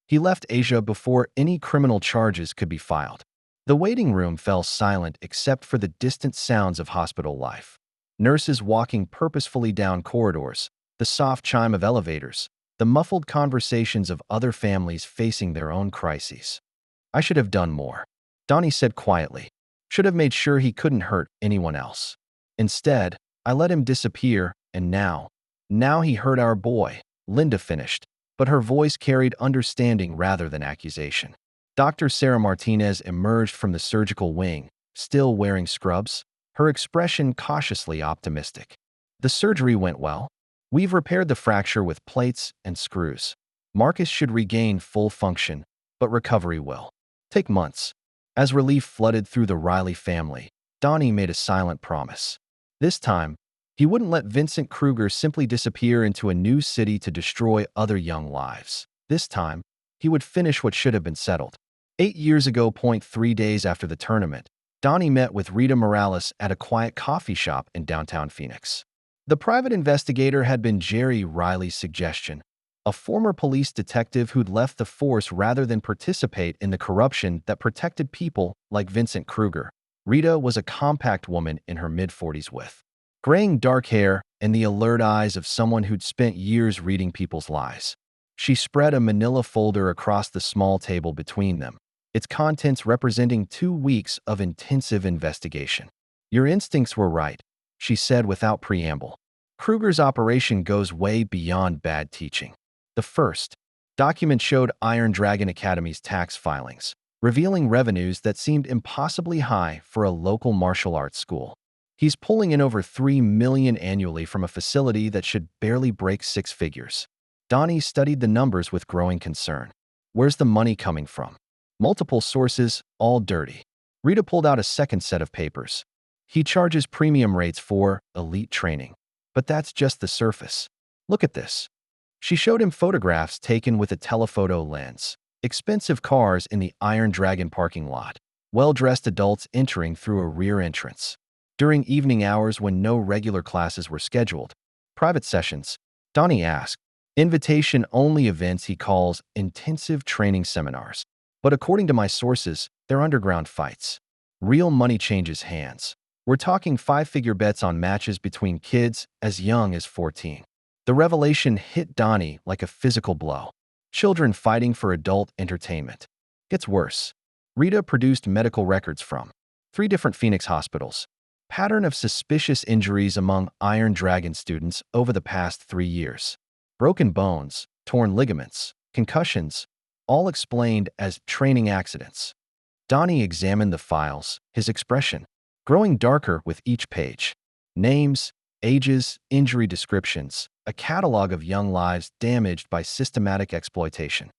He left Asia before any criminal charges could be filed. The waiting room fell silent except for the distant sounds of hospital life. Nurses walking purposefully down corridors, the soft chime of elevators, the muffled conversations of other families facing their own crises. I should have done more, Donnie said quietly. Should have made sure he couldn't hurt anyone else. Instead, I let him disappear, and now he hurt our boy, Linda finished, but her voice carried understanding rather than accusation. Dr. Sarah Martinez emerged from the surgical wing, still wearing scrubs, her expression cautiously optimistic. The surgery went well. We've repaired the fracture with plates and screws. Marcus should regain full function, but recovery will take months. As relief flooded through the Riley family, Donnie made a silent promise. This time, he wouldn't let Vincent Kruger simply disappear into a new city to destroy other young lives. This time, he would finish what should have been settled. 8 years ago, 3 days after the tournament, Donnie met with Rita Morales at a quiet coffee shop in downtown Phoenix. The private investigator had been Jerry Riley's suggestion, a former police detective who'd left the force rather than participate in the corruption that protected people like Vincent Kruger. Rita was a compact woman in her mid-40s with graying dark hair and the alert eyes of someone who'd spent years reading people's lies. She spread a manila folder across the small table between them, its contents representing 2 weeks of intensive investigation. Your instincts were right, she said without preamble. Kruger's operation goes way beyond bad teaching. The first document showed Iron Dragon Academy's tax filings, revealing revenues that seemed impossibly high for a local martial arts school. He's pulling in over $3 million annually from a facility that should barely break six figures. Donnie studied the numbers with growing concern. Where's the money coming from? Multiple sources, all dirty. Rita pulled out a second set of papers. He charges premium rates for elite training. But that's just the surface. Look at this. She showed him photographs taken with a telephoto lens. Expensive cars in the Iron Dragon parking lot. Well-dressed adults entering through a rear entrance. During evening hours when no regular classes were scheduled. Private sessions, Donnie asked. Invitation-only events he calls intensive training seminars. But according to my sources, they're underground fights. Real money changes hands. We're talking five-figure bets on matches between kids as young as 14. The revelation hit Donnie like a physical blow. Children fighting for adult entertainment. Gets worse. Rita produced medical records from 3 different Phoenix hospitals. Pattern of suspicious injuries among Iron Dragon students over the past 3 years. Broken bones, torn ligaments, concussions, all explained as training accidents. Donnie examined the files, his expression growing darker with each page. Names, ages, injury descriptions, a catalog of young lives damaged by systematic exploitation.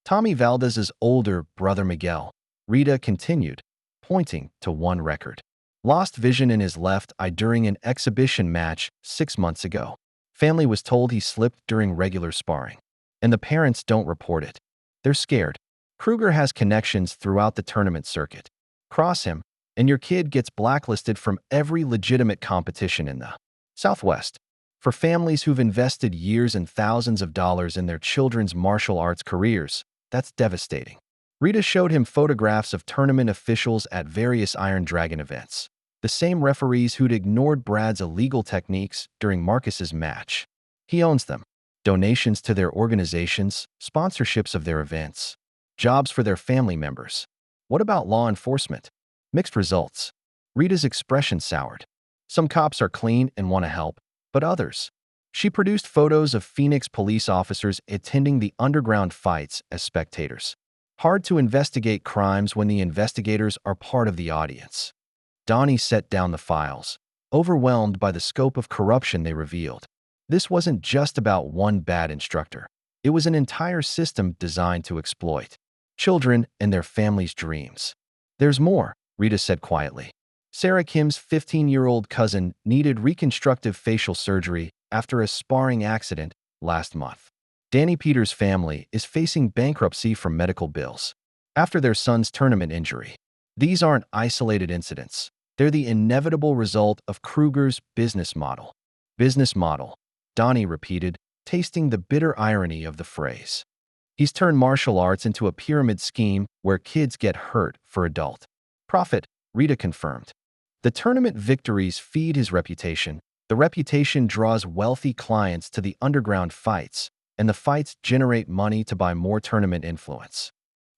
Tommy Valdez's older brother Miguel, Rita continued, pointing to one record. Lost vision in his left eye during an exhibition match 6 months ago. Family was told he slipped during regular sparring. And the parents don't report it. They're scared. Kruger has connections throughout the tournament circuit. Cross him, and your kid gets blacklisted from every legitimate competition in the Southwest. For families who've invested years and thousands of dollars in their children's martial arts careers, that's devastating. Rita showed him photographs of tournament officials at various Iron Dragon events. The same referees who'd ignored Brad's illegal techniques during Marcus's match. He owns them. Donations to their organizations, sponsorships of their events, jobs for their family members. What about law enforcement? Mixed results. Rita's expression soured. Some cops are clean and want to help, but others. She produced photos of Phoenix police officers attending the underground fights as spectators. Hard to investigate crimes when the investigators are part of the audience. Donnie set down the files, overwhelmed by the scope of corruption they revealed. This wasn't just about one bad instructor. It was an entire system designed to exploit children and their families' dreams. There's more, Rita said quietly. Sarah Kim's 15-year-old cousin needed reconstructive facial surgery after a sparring accident last month. Danny Peters' family is facing bankruptcy from medical bills after their son's tournament injury. These aren't isolated incidents. They're the inevitable result of Kruger's business model. Business model, Donnie repeated, tasting the bitter irony of the phrase. He's turned martial arts into a pyramid scheme where kids get hurt for adult profit, Rita confirmed. The tournament victories feed his reputation. The reputation draws wealthy clients to the underground fights, and the fights generate money to buy more tournament influence.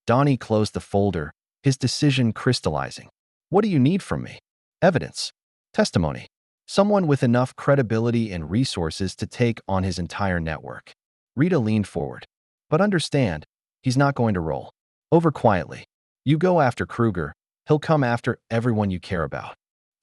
Donnie closed the folder, his decision crystallizing. What do you need from me? Evidence. Testimony. Someone with enough credibility and resources to take on his entire network. Rita leaned forward. But understand, he's not going to roll over quietly. You go after Kruger, he'll come after everyone you care about.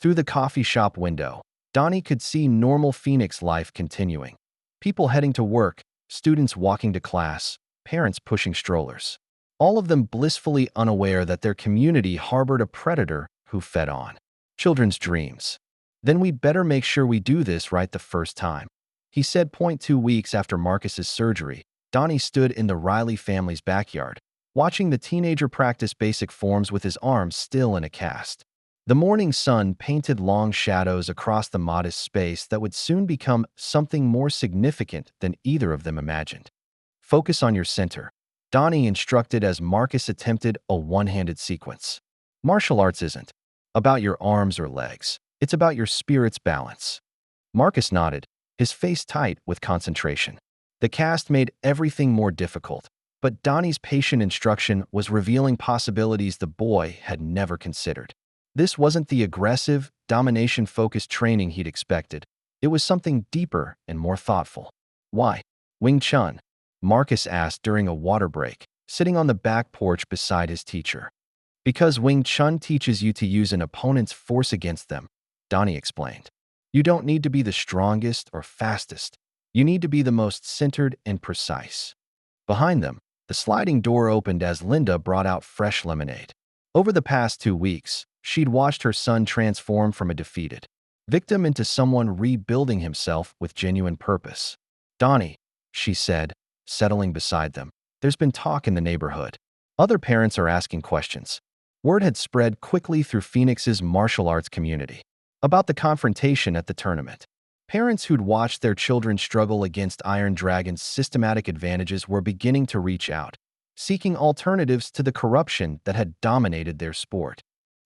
Through the coffee shop window, Donnie could see normal Phoenix life continuing. People heading to work, students walking to class, parents pushing strollers. All of them blissfully unaware that their community harbored a predator who fed on children's dreams. Then we'd better make sure we do this right the first time, he said. 2 weeks after Marcus's surgery, Donnie stood in the Riley family's backyard, watching the teenager practice basic forms with his arms still in a cast. The morning sun painted long shadows across the modest space that would soon become something more significant than either of them imagined. Focus on your center, Donnie instructed as Marcus attempted a one-handed sequence. Martial arts isn't about your arms or legs. It's about your spirit's balance. Marcus nodded, his face tight with concentration. The cast made everything more difficult, but Donnie's patient instruction was revealing possibilities the boy had never considered. This wasn't the aggressive, domination-focused training he'd expected. It was something deeper and more thoughtful. Why? Wing Chun? Marcus asked during a water break, sitting on the back porch beside his teacher. Because Wing Chun teaches you to use an opponent's force against them, Donnie explained. You don't need to be the strongest or fastest. You need to be the most centered and precise. Behind them, the sliding door opened as Linda brought out fresh lemonade. Over the past 2 weeks, she'd watched her son transform from a defeated victim into someone rebuilding himself with genuine purpose. Donnie, she said, settling beside them, there's been talk in the neighborhood. Other parents are asking questions. Word had spread quickly through Phoenix's martial arts community about the confrontation at the tournament. Parents who'd watched their children struggle against Iron Dragon's systematic advantages were beginning to reach out, seeking alternatives to the corruption that had dominated their sport.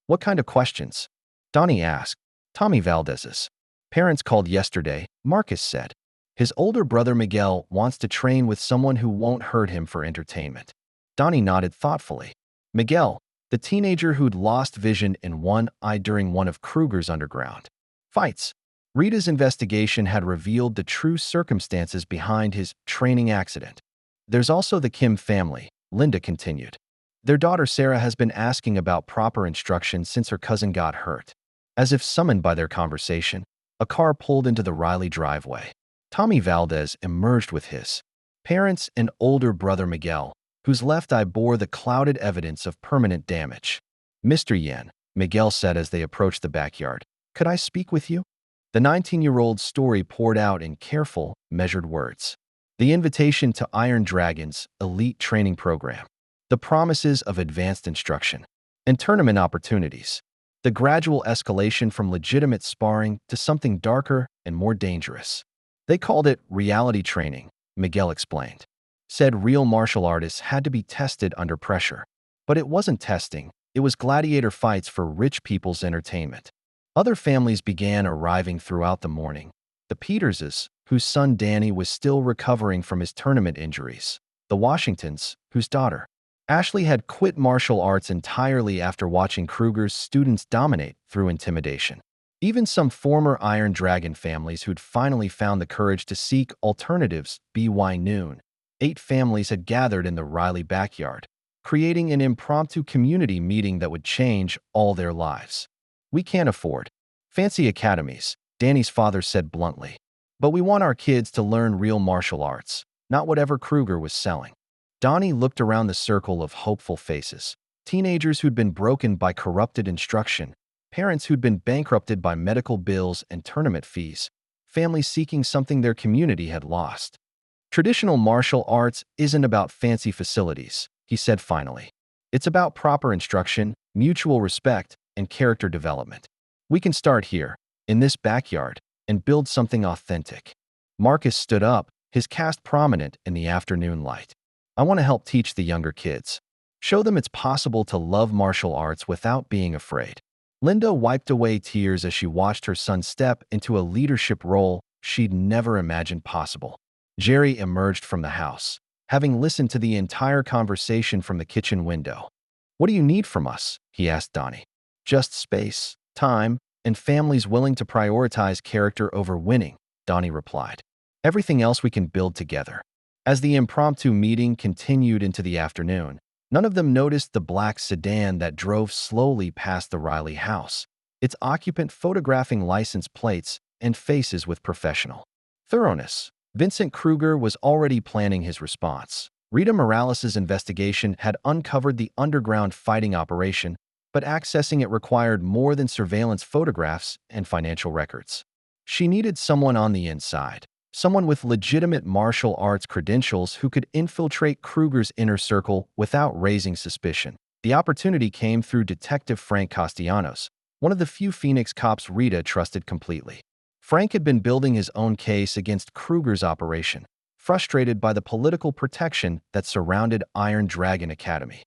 What kind of questions? Donnie asked. Tommy Valdez's parents called yesterday, Marcus said. His older brother Miguel wants to train with someone who won't hurt him for entertainment. Donnie nodded thoughtfully. Miguel, the teenager who'd lost vision in one eye during one of Kruger's underground fights. Rita's investigation had revealed the true circumstances behind his training accident. There's also the Kim family, Linda continued. Their daughter Sarah has been asking about proper instruction since her cousin got hurt. As if summoned by their conversation, a car pulled into the Riley driveway. Tommy Valdez emerged with his parents and older brother Miguel, whose left eye bore the clouded evidence of permanent damage. Mr. Yen, Miguel said as they approached the backyard, could I speak with you? The 19-year-old's story poured out in careful, measured words. The invitation to Iron Dragon's elite training program, the promises of advanced instruction, and tournament opportunities, the gradual escalation from legitimate sparring to something darker and more dangerous. They called it reality training, Miguel explained. Said real martial artists had to be tested under pressure. But it wasn't testing, it was gladiator fights for rich people's entertainment. Other families began arriving throughout the morning. The Peterses, whose son Danny was still recovering from his tournament injuries. The Washingtons, whose daughter Ashley had quit martial arts entirely after watching Kruger's students dominate through intimidation. Even some former Iron Dragon families who'd finally found the courage to seek alternatives. By noon, 8 families had gathered in the Riley backyard, creating an impromptu community meeting that would change all their lives. We can't afford fancy academies, Danny's father said bluntly. But we want our kids to learn real martial arts, not whatever Kruger was selling. Donnie looked around the circle of hopeful faces. Teenagers who'd been broken by corrupted instruction, parents who'd been bankrupted by medical bills and tournament fees, families seeking something their community had lost. Traditional martial arts isn't about fancy facilities, he said finally. It's about proper instruction, mutual respect, and character development. We can start here, in this backyard, and build something authentic. Marcus stood up, his cast prominent in the afternoon light. I want to help teach the younger kids. Show them it's possible to love martial arts without being afraid. Linda wiped away tears as she watched her son step into a leadership role she'd never imagined possible. Jerry emerged from the house, having listened to the entire conversation from the kitchen window. What do you need from us? He asked Donnie. Just space, time, and families willing to prioritize character over winning, Donnie replied. Everything else we can build together. As the impromptu meeting continued into the afternoon, none of them noticed the black sedan that drove slowly past the Riley house, its occupant photographing license plates and faces with professional thoroughness. Vincent Kruger was already planning his response. Rita Morales' investigation had uncovered the underground fighting operation, but accessing it required more than surveillance photographs and financial records. She needed someone on the inside. Someone with legitimate martial arts credentials who could infiltrate Kruger's inner circle without raising suspicion. The opportunity came through Detective Frank Castellanos, one of the few Phoenix cops Rita trusted completely. Frank had been building his own case against Kruger's operation, frustrated by the political protection that surrounded Iron Dragon Academy.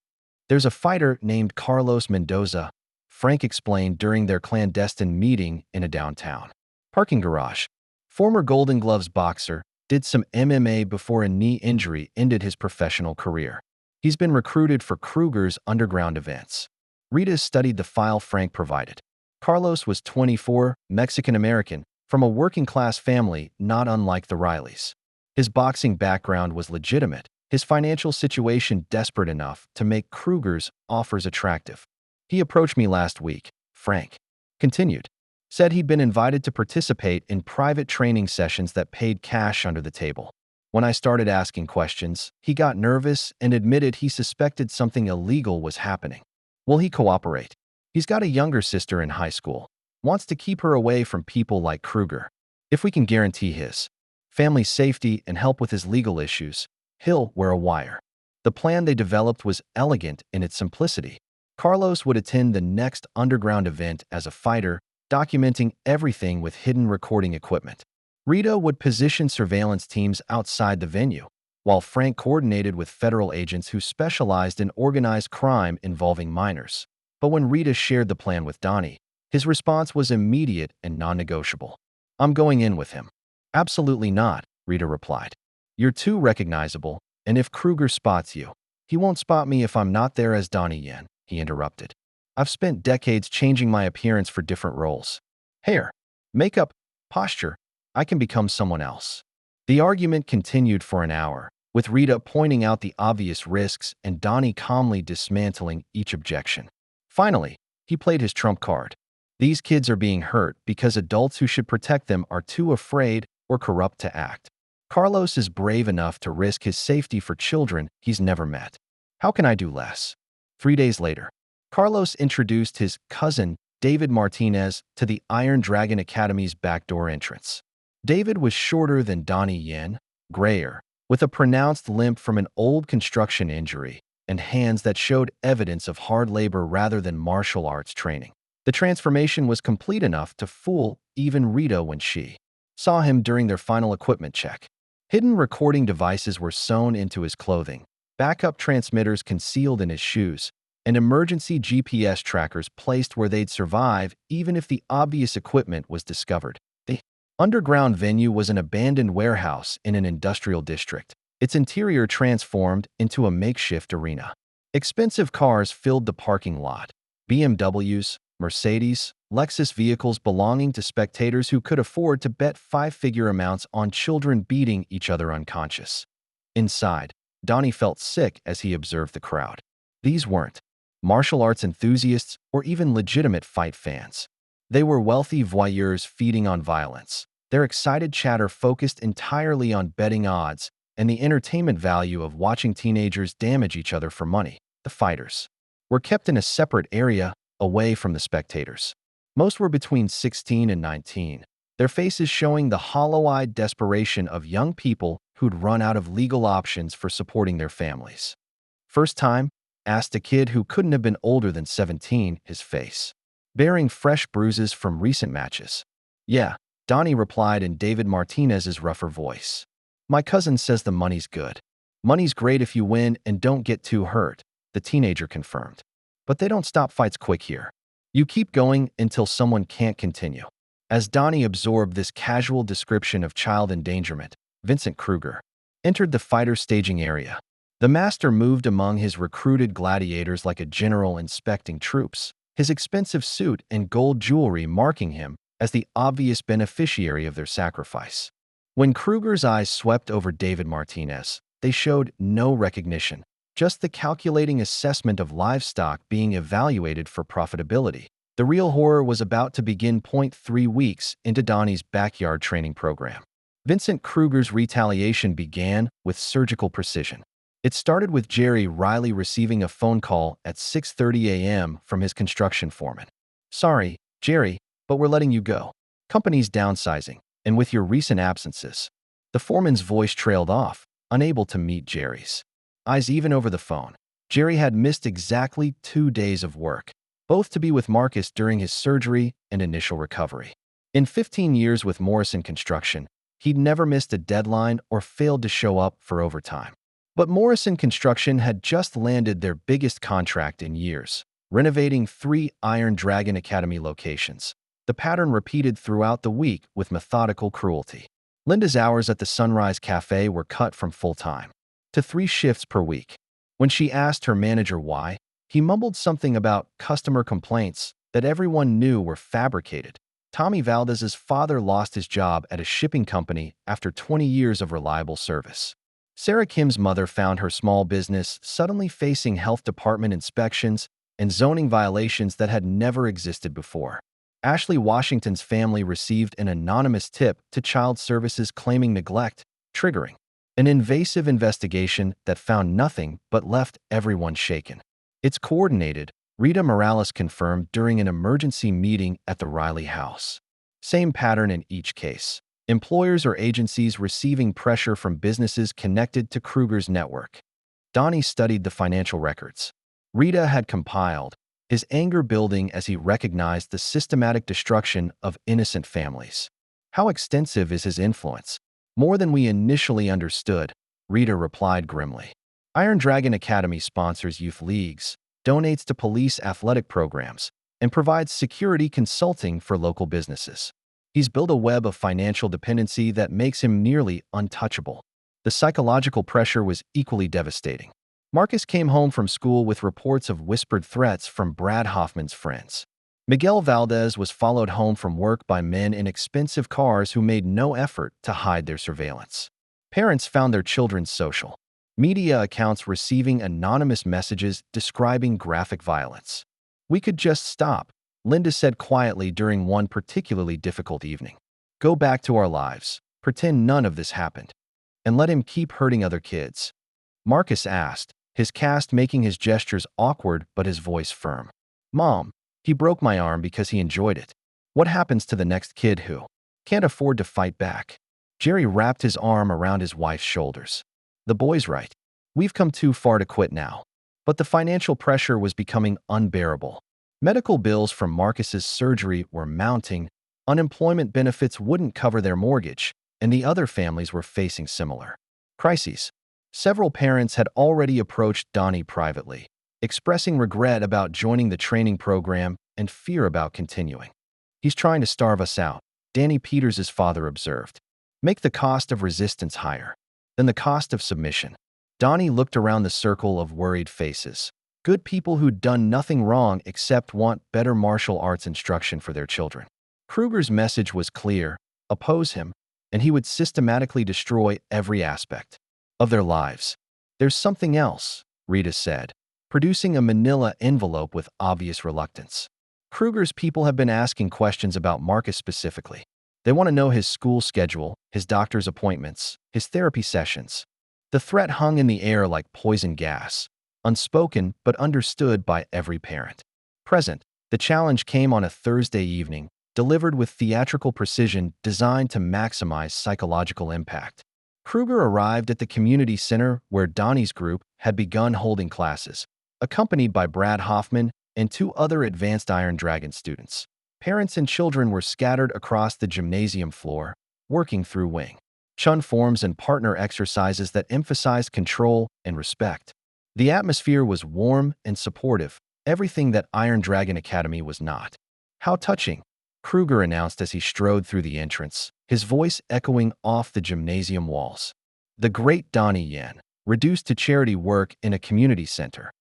There's a fighter named Carlos Mendoza, Frank explained during their clandestine meeting in a downtown parking garage. Former Golden Gloves boxer, did some MMA before a knee injury ended his professional career. He's been recruited for Kruger's underground events. Rita studied the file Frank provided. Carlos was 24, Mexican-American, from a working-class family not unlike the Rileys. His boxing background was legitimate, his financial situation desperate enough to make Kruger's offers attractive. He approached me last week, Frank continued. Said he'd been invited to participate in private training sessions that paid cash under the table. When I started asking questions, he got nervous and admitted he suspected something illegal was happening. Will he cooperate? He's got a younger sister in high school. Wants to keep her away from people like Kruger. If we can guarantee his family's safety and help with his legal issues, he'll wear a wire. The plan they developed was elegant in its simplicity. Carlos would attend the next underground event as a fighter, documenting everything with hidden recording equipment. Rita would position surveillance teams outside the venue, while Frank coordinated with federal agents who specialized in organized crime involving minors. But when Rita shared the plan with Donnie, his response was immediate and non-negotiable. I'm going in with him. Absolutely not, Rita replied. You're too recognizable, and if Kruger spots you, he won't spot me if I'm not there as Donnie Yen, he interrupted. I've spent decades changing my appearance for different roles. Hair, makeup, posture, I can become someone else. The argument continued for an hour, with Rita pointing out the obvious risks and Donnie calmly dismantling each objection. Finally, he played his trump card. These kids are being hurt because adults who should protect them are too afraid or corrupt to act. Carlos is brave enough to risk his safety for children he's never met. How can I do less? 3 days later, Carlos introduced his cousin, David Martinez, to the Iron Dragon Academy's backdoor entrance. David was shorter than Donnie Yen, grayer, with a pronounced limp from an old construction injury and hands that showed evidence of hard labor rather than martial arts training. The transformation was complete enough to fool even Rita when she saw him during their final equipment check. Hidden recording devices were sewn into his clothing, backup transmitters concealed in his shoes, and emergency GPS trackers placed where they'd survive even if the obvious equipment was discovered. The underground venue was an abandoned warehouse in an industrial district, its interior transformed into a makeshift arena. Expensive cars filled the parking lot. BMWs, Mercedes, Lexus vehicles belonging to spectators who could afford to bet five-figure amounts on children beating each other unconscious. Inside, Donnie felt sick as he observed the crowd. These weren't martial arts enthusiasts or even legitimate fight fans. They were wealthy voyeurs feeding on violence. Their excited chatter focused entirely on betting odds and the entertainment value of watching teenagers damage each other for money. The fighters were kept in a separate area, away from the spectators. Most were between 16 and 19, their faces showing the hollow-eyed desperation of young people who'd run out of legal options for supporting their families. First time? Asked a kid who couldn't have been older than 17, his face bearing fresh bruises from recent matches. Yeah, Donnie replied in David Martinez's rougher voice. My cousin says the money's good. Money's great if you win and don't get too hurt, the teenager confirmed. But they don't stop fights quick here. You keep going until someone can't continue. As Donnie absorbed this casual description of child endangerment, Vincent Kruger entered the fighter staging area. The master moved among his recruited gladiators like a general inspecting troops, his expensive suit and gold jewelry marking him as the obvious beneficiary of their sacrifice. When Kruger's eyes swept over David Martinez, they showed no recognition, just the calculating assessment of livestock being evaluated for profitability. The real horror was about to begin. 3 weeks into Donnie's backyard training program, Vincent Kruger's retaliation began with surgical precision. It started with Jerry Riley receiving a phone call at 6:30 a.m. from his construction foreman. Sorry, Jerry, but we're letting you go. Company's downsizing, and with your recent absences. The foreman's voice trailed off, unable to meet Jerry's eyes even over the phone. Jerry had missed exactly 2 days of work, both to be with Marcus during his surgery and initial recovery. In 15 years with Morrison Construction, he'd never missed a deadline or failed to show up for overtime. But Morrison Construction had just landed their biggest contract in years, renovating 3 Iron Dragon Academy locations. The pattern repeated throughout the week with methodical cruelty. Linda's hours at the Sunrise Cafe were cut from full-time to 3 shifts per week. When she asked her manager why, He mumbled something about customer complaints that everyone knew were fabricated. Tommy Valdez's father lost his job at a shipping company after 20 years of reliable service. Sarah Kim's mother found her small business suddenly facing health department inspections and zoning violations that had never existed before. Ashley Washington's family received an anonymous tip to child services claiming neglect, triggering an invasive investigation that found nothing but left everyone shaken. It's coordinated, Rita Morales confirmed during an emergency meeting at the Riley house. Same pattern in each case. Employers or agencies receiving pressure from businesses connected to Kruger's network. Donnie studied the financial records Rita had compiled, his anger building as he recognized the systematic destruction of innocent families. How extensive is his influence? More than we initially understood, Rita replied grimly. Iron Dragon Academy sponsors youth leagues, donates to police athletic programs, and provides security consulting for local businesses. He's built a web of financial dependency that makes him nearly untouchable. The psychological pressure was equally devastating. Marcus came home from school with reports of whispered threats from Brad Hoffman's friends. Miguel Valdez was followed home from work by men in expensive cars who made no effort to hide their surveillance. Parents found their children's social media accounts receiving anonymous messages describing graphic violence. We could just stop, Linda said quietly during one particularly difficult evening. Go back to our lives, pretend none of this happened, and let him keep hurting other kids. Marcus asked, his cast making his gestures awkward but his voice firm. Mom, he broke my arm because he enjoyed it. What happens to the next kid who can't afford to fight back? Jerry wrapped his arm around his wife's shoulders. The boy's right. We've come too far to quit now. But the financial pressure was becoming unbearable. Medical bills from Marcus's surgery were mounting, unemployment benefits wouldn't cover their mortgage, and the other families were facing similar crises. Several parents had already approached Donnie privately, expressing regret about joining the training program and fear about continuing. He's trying to starve us out, Danny Peters' father observed. Make the cost of resistance higher than the cost of submission. Donnie looked around the circle of worried faces. Good people who'd done nothing wrong except want better martial arts instruction for their children. Kruger's message was clear: oppose him, and he would systematically destroy every aspect of their lives. There's something else, Rita said, producing a manila envelope with obvious reluctance. Kruger's people have been asking questions about Marcus specifically. They want to know his school schedule, his doctor's appointments, his therapy sessions. The threat hung in the air like poison gas, unspoken but understood by every parent present. The challenge came on a Thursday evening, delivered with theatrical precision designed to maximize psychological impact. Kruger arrived at the community center where Donnie's group had begun holding classes, accompanied by Brad Hoffman and two other advanced Iron Dragon students. Parents and children were scattered across the gymnasium floor, working through wing chun forms and partner exercises that emphasized control and respect. The atmosphere was warm and supportive, everything that Iron Dragon Academy was not. How touching, Kruger announced as he strode through the entrance, his voice echoing off the gymnasium walls. The great Donnie Yen, reduced to charity work in a community center.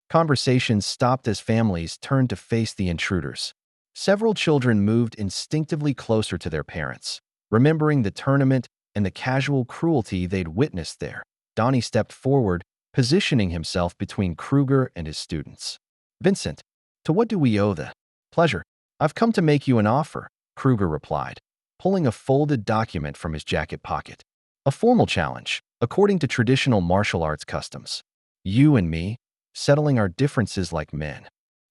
Conversations stopped as families turned to face the intruders. Several children moved instinctively closer to their parents, remembering the tournament and the casual cruelty they'd witnessed there. Donnie stepped forward, positioning himself between Kruger and his students. Vincent, to what do we owe the pleasure? I've come to make you an offer, Kruger replied, pulling a folded document from his jacket pocket. A formal challenge, according to traditional martial arts customs. You and me, settling our differences like men.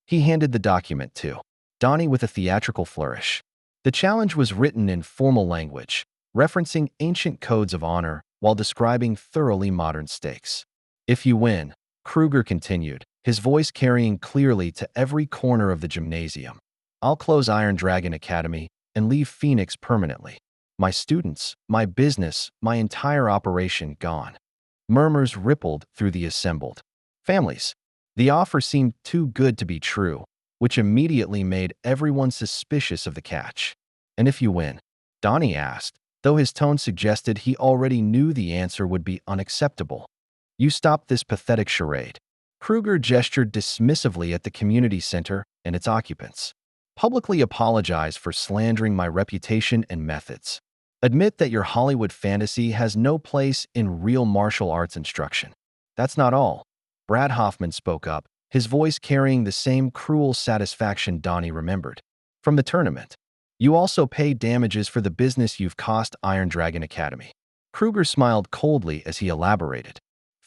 He handed the document to Donnie with a theatrical flourish. The challenge was written in formal language, referencing ancient codes of honor while describing thoroughly modern stakes. If you win, Kruger continued, his voice carrying clearly to every corner of the gymnasium, I'll close Iron Dragon Academy and leave Phoenix permanently. My students, my business, my entire operation gone. Murmurs rippled through the assembled families. The offer seemed too good to be true, which immediately made everyone suspicious of the catch. And if you win? Donnie asked, though his tone suggested he already knew the answer would be unacceptable. You stop this pathetic charade. Kruger gestured dismissively at the community center and its occupants. Publicly apologize for slandering my reputation and methods. Admit that your Hollywood fantasy has no place in real martial arts instruction. That's not all. Brad Hoffman spoke up, his voice carrying the same cruel satisfaction Donnie remembered. From the tournament. You also pay damages for the business you've cost Iron Dragon Academy. Kruger smiled coldly as he elaborated.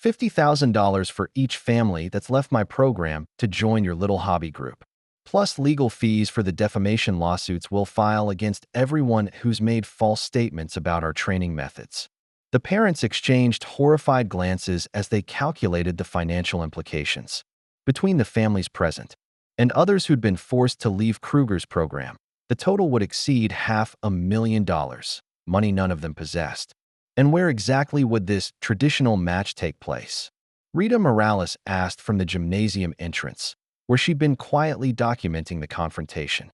$50,000 for each family that's left my program to join your little hobby group. Plus legal fees for the defamation lawsuits we'll file against everyone who's made false statements about our training methods. The parents exchanged horrified glances as they calculated the financial implications. Between the families present and others who'd been forced to leave Kruger's program, the total would exceed $500,000, money none of them possessed. And where exactly would this traditional match take place? Rita Morales asked from the gymnasium entrance, where she'd been quietly documenting the confrontation.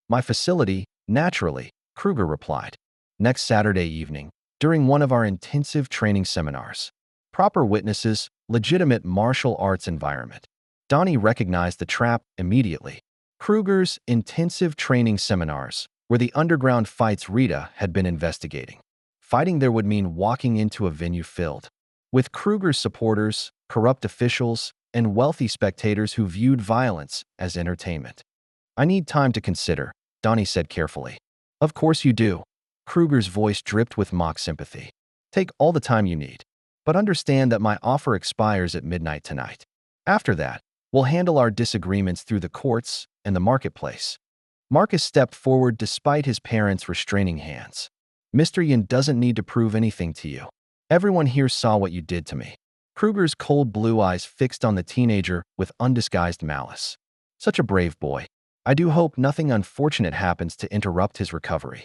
My facility, naturally, Kruger replied. Next Saturday evening, during one of our intensive training seminars. Proper witnesses, legitimate martial arts environment. Donnie recognized the trap immediately. Kruger's intensive training seminars were the underground fights Rita had been investigating. Fighting there would mean walking into a venue filled with Kruger's supporters, corrupt officials, and wealthy spectators who viewed violence as entertainment. I need time to consider, Donnie said carefully. Of course you do. Kruger's voice dripped with mock sympathy. Take all the time you need, but understand that my offer expires at midnight tonight. After that, we'll handle our disagreements through the courts and the marketplace. Marcus stepped forward despite his parents' restraining hands. Mr. Yen doesn't need to prove anything to you. Everyone here saw what you did to me. Kruger's cold blue eyes fixed on the teenager with undisguised malice. Such a brave boy. I do hope nothing unfortunate happens to interrupt his recovery.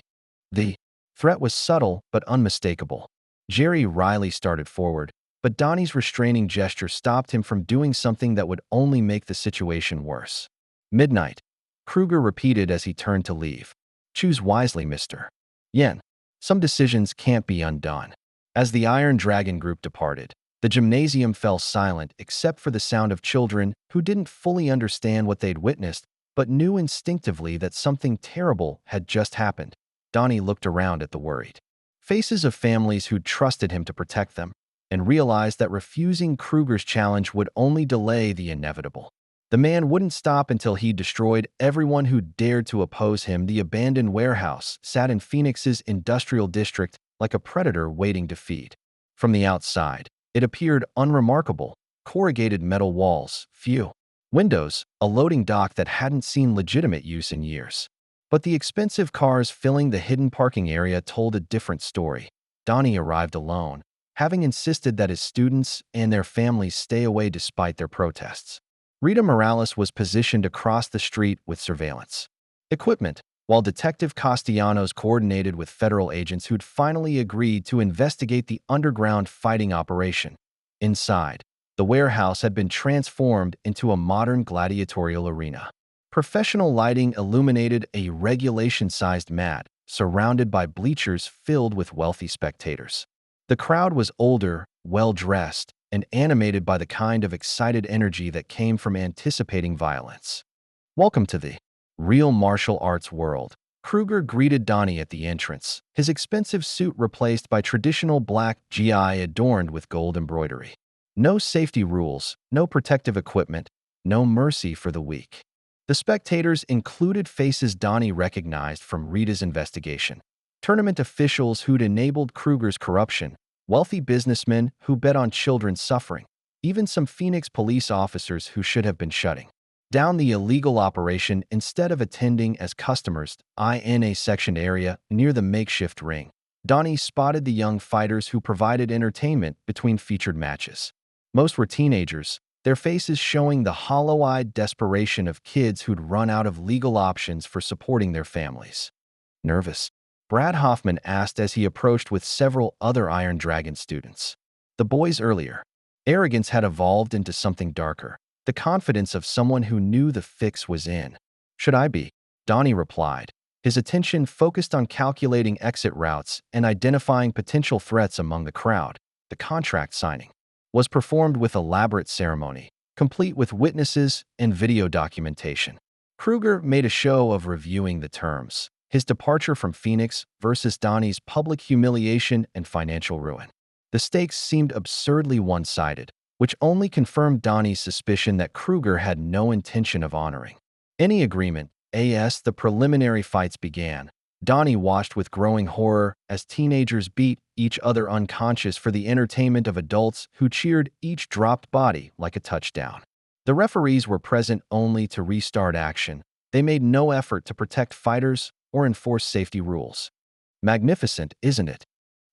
The threat was subtle but unmistakable. Jerry Riley started forward, but Donnie's restraining gesture stopped him from doing something that would only make the situation worse. Midnight, Kruger repeated as he turned to leave. Choose wisely, Mr. Yen. Some decisions can't be undone. As the Iron Dragon group departed, the gymnasium fell silent except for the sound of children who didn't fully understand what they'd witnessed, but knew instinctively that something terrible had just happened. Donnie looked around at the worried faces of families who'd trusted him to protect them, and realized that refusing Kruger's challenge would only delay the inevitable. The man wouldn't stop until he destroyed everyone who dared to oppose him. The abandoned warehouse sat in Phoenix's industrial district like a predator waiting to feed. From the outside, it appeared unremarkable. Corrugated metal walls, few windows, a loading dock that hadn't seen legitimate use in years. But the expensive cars filling the hidden parking area told a different story. Donnie arrived alone, having insisted that his students and their families stay away despite their protests. Rita Morales was positioned across the street with surveillance equipment, while Detective Castellanos coordinated with federal agents who'd finally agreed to investigate the underground fighting operation. Inside, the warehouse had been transformed into a modern gladiatorial arena. Professional lighting illuminated a regulation-sized mat, surrounded by bleachers filled with wealthy spectators. The crowd was older, well-dressed, and animated by the kind of excited energy that came from anticipating violence. Welcome to the real martial arts world. Kruger greeted Donnie at the entrance, his expensive suit replaced by traditional black GI adorned with gold embroidery. No safety rules, no protective equipment, no mercy for the weak. The spectators included faces Donnie recognized from Rita's investigation. Tournament officials who'd enabled Kruger's corruption, wealthy businessmen who bet on children's suffering, even some Phoenix police officers who should have been shutting down the illegal operation instead of attending as customers in a sectioned area near the makeshift ring. Donnie spotted the young fighters who provided entertainment between featured matches. Most were teenagers, their faces showing the hollow-eyed desperation of kids who'd run out of legal options for supporting their families. Nervous? Brad Hoffman asked as he approached with several other Iron Dragon students. The boy's earlier arrogance had evolved into something darker, the confidence of someone who knew the fix was in. Should I be? Donnie replied, his attention focused on calculating exit routes and identifying potential threats among the crowd. The contract signing was performed with elaborate ceremony. complete with witnesses and video documentation. Kruger made a show of reviewing the terms. His departure from Phoenix versus Donnie's public humiliation and financial ruin. The stakes seemed absurdly one-sided, which only confirmed Donnie's suspicion that Kruger had no intention of honoring any agreement. As the preliminary fights began, Donnie watched with growing horror as teenagers beat each other unconscious for the entertainment of adults who cheered each dropped body like a touchdown. The referees were present only to restart action. They made no effort to protect fighters or enforce safety rules. "Magnificent, isn't it?"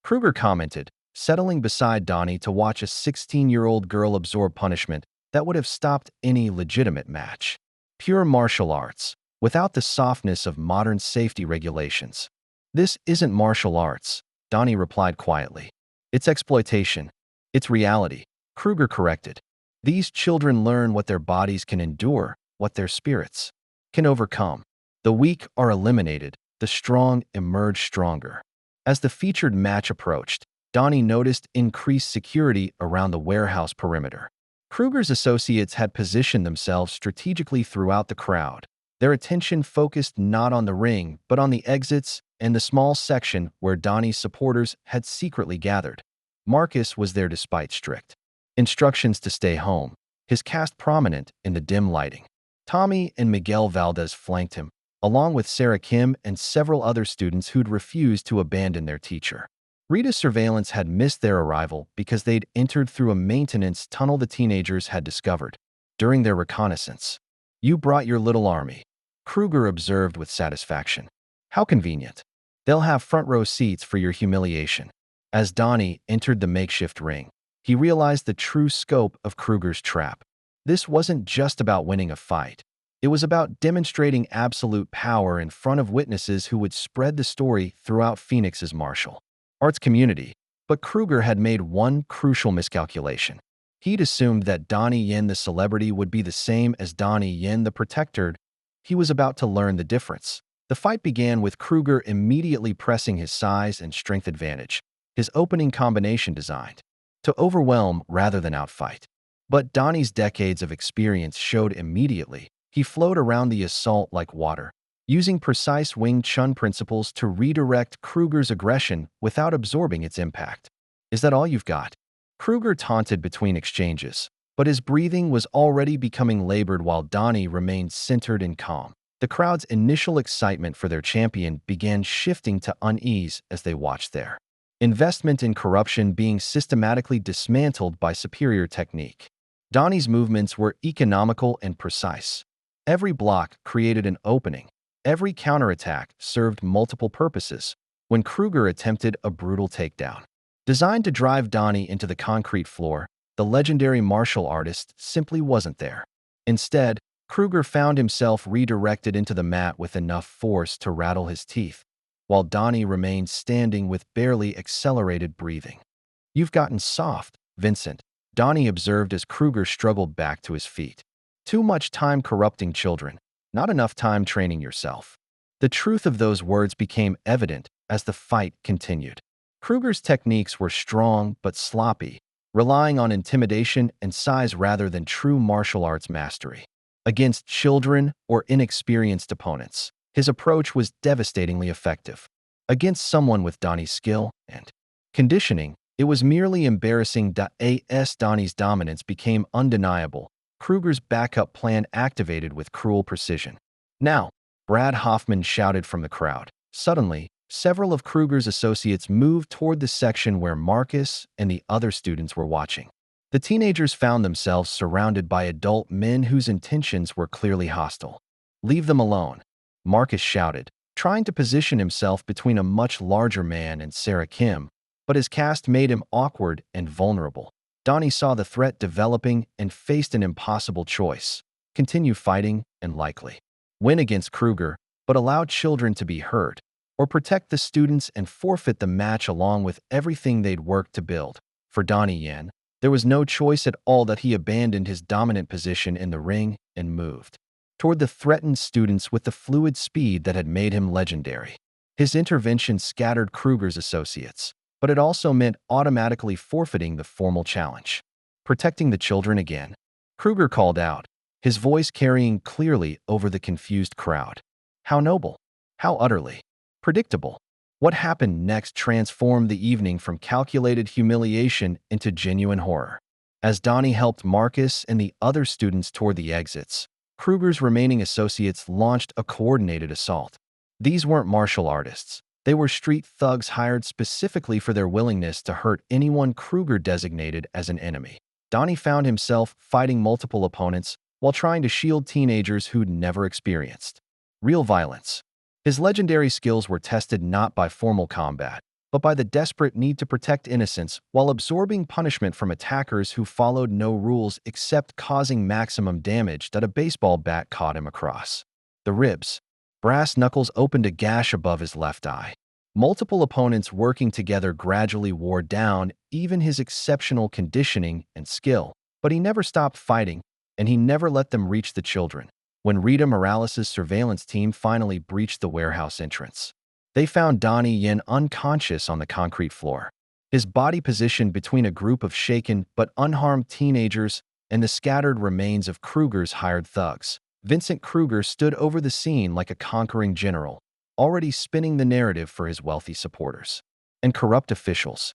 Kruger commented, settling beside Donnie to watch a 16-year-old girl absorb punishment that would have stopped any legitimate match. Pure martial arts, without the softness of modern safety regulations. "This isn't martial arts," Donnie replied quietly. "It's exploitation. It's reality," Kruger corrected. "These children learn what their bodies can endure, what their spirits can overcome. The weak are eliminated, the strong emerge stronger." As the featured match approached, Donnie noticed increased security around the warehouse perimeter. Kruger's associates had positioned themselves strategically throughout the crowd, their attention focused not on the ring but on the exits and the small section where Donnie's supporters had secretly gathered. Marcus was there despite strict instructions to stay home, his cast prominent in the dim lighting. Tommy and Miguel Valdez flanked him, along with Sarah Kim and several other students who'd refused to abandon their teacher. Rita's surveillance had missed their arrival because they'd entered through a maintenance tunnel the teenagers had discovered during their reconnaissance. "You brought your little army," Kruger observed with satisfaction. "How convenient. They'll have front row seats for your humiliation." As Donnie entered the makeshift ring, he realized the true scope of Kruger's trap. This wasn't just about winning a fight. It was about demonstrating absolute power in front of witnesses who would spread the story throughout Phoenix's martial arts community. But Kruger had made one crucial miscalculation. He'd assumed that Donnie Yen the celebrity would be the same as Donnie Yen the protector. He was about to learn the difference. The fight began with Kruger immediately pressing his size and strength advantage, his opening combination designed to overwhelm rather than outfight. But Donnie's decades of experience showed immediately. He flowed around the assault like water, using precise Wing Chun principles to redirect Kruger's aggression without absorbing its impact. "Is that all you've got?" Kruger taunted between exchanges, but his breathing was already becoming labored while Donnie remained centered and calm. The crowd's initial excitement for their champion began shifting to unease as they watched their investment in corruption being systematically dismantled by superior technique. Donnie's movements were economical and precise. Every block created an opening. Every counterattack served multiple purposes. When Kruger attempted a brutal takedown, designed to drive Donnie into the concrete floor, the legendary martial artist simply wasn't there. Instead, Kruger found himself redirected into the mat with enough force to rattle his teeth, while Donnie remained standing with barely accelerated breathing. "You've gotten soft, Vincent," Donnie observed as Kruger struggled back to his feet. "Too much time corrupting children, not enough time training yourself." The truth of those words became evident as the fight continued. Kruger's techniques were strong but sloppy, relying on intimidation and size rather than true martial arts mastery. Against children or inexperienced opponents, his approach was devastatingly effective. Against someone with Donnie's skill and conditioning, it was merely embarrassing. Donnie's dominance became undeniable. Kruger's backup plan activated with cruel precision. "Now!" Brad Hoffman shouted from the crowd. Suddenly, several of Kruger's associates moved toward the section where Marcus and the other students were watching. The teenagers found themselves surrounded by adult men whose intentions were clearly hostile. "Leave them alone," Marcus shouted, trying to position himself between a much larger man and Sarah Kim, but his cast made him awkward and vulnerable. Donnie saw the threat developing and faced an impossible choice: continue fighting and likely win against Kruger, but allow children to be hurt, or protect the students and forfeit the match along with everything they'd worked to build. For Donnie Yen, there was no choice at all that he abandoned his dominant position in the ring and moved toward the threatened students with the fluid speed that had made him legendary. His intervention scattered Kruger's associates, but it also meant automatically forfeiting the formal challenge. Protecting the children again. Kruger called out, his voice carrying clearly over the confused crowd. How noble! How utterly predictable! What happened next transformed the evening from calculated humiliation into genuine horror. As Donnie helped Marcus and the other students toward the exits, Kruger's remaining associates launched a coordinated assault. These weren't martial artists. They were street thugs hired specifically for their willingness to hurt anyone Kruger designated as an enemy. Donnie found himself fighting multiple opponents while trying to shield teenagers who'd never experienced real violence. His legendary skills were tested not by formal combat, but by the desperate need to protect innocence while absorbing punishment from attackers who followed no rules except causing maximum damage that a baseball bat caught him across the ribs. Brass knuckles opened a gash above his left eye. Multiple opponents working together gradually wore down even his exceptional conditioning and skill, but he never stopped fighting, and he never let them reach the children. When Rita Morales' surveillance team finally breached the warehouse entrance, they found Donnie Yen unconscious on the concrete floor, his body positioned between a group of shaken but unharmed teenagers and the scattered remains of Kruger's hired thugs. Vincent Kruger stood over the scene like a conquering general, already spinning the narrative for his wealthy supporters and corrupt officials.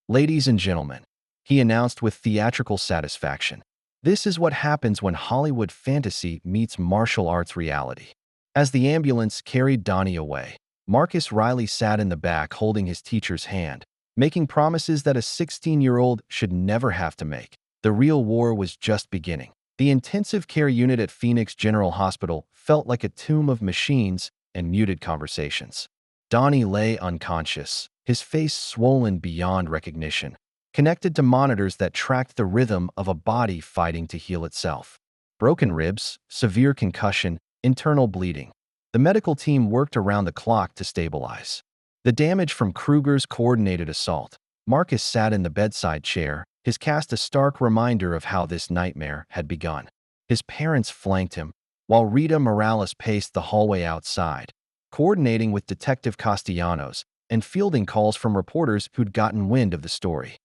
Ladies and gentlemen, he announced with theatrical satisfaction, this is what happens when Hollywood fantasy meets martial arts reality. As the ambulance carried Donnie away, Marcus Riley sat in the back holding his teacher's hand, making promises that a 16-year-old should never have to make. The real war was just beginning. The intensive care unit at Phoenix General Hospital felt like a tomb of machines and muted conversations. Donnie lay unconscious, his face swollen beyond recognition, connected to monitors that tracked the rhythm of a body fighting to heal itself. Broken ribs, severe concussion, internal bleeding. The medical team worked around the clock to stabilize the damage from Kruger's coordinated assault. Marcus sat in the bedside chair, his cast a stark reminder of how this nightmare had begun. His parents flanked him, while Rita Morales paced the hallway outside, coordinating with Detective Castellanos and fielding calls from reporters who'd gotten wind of the story.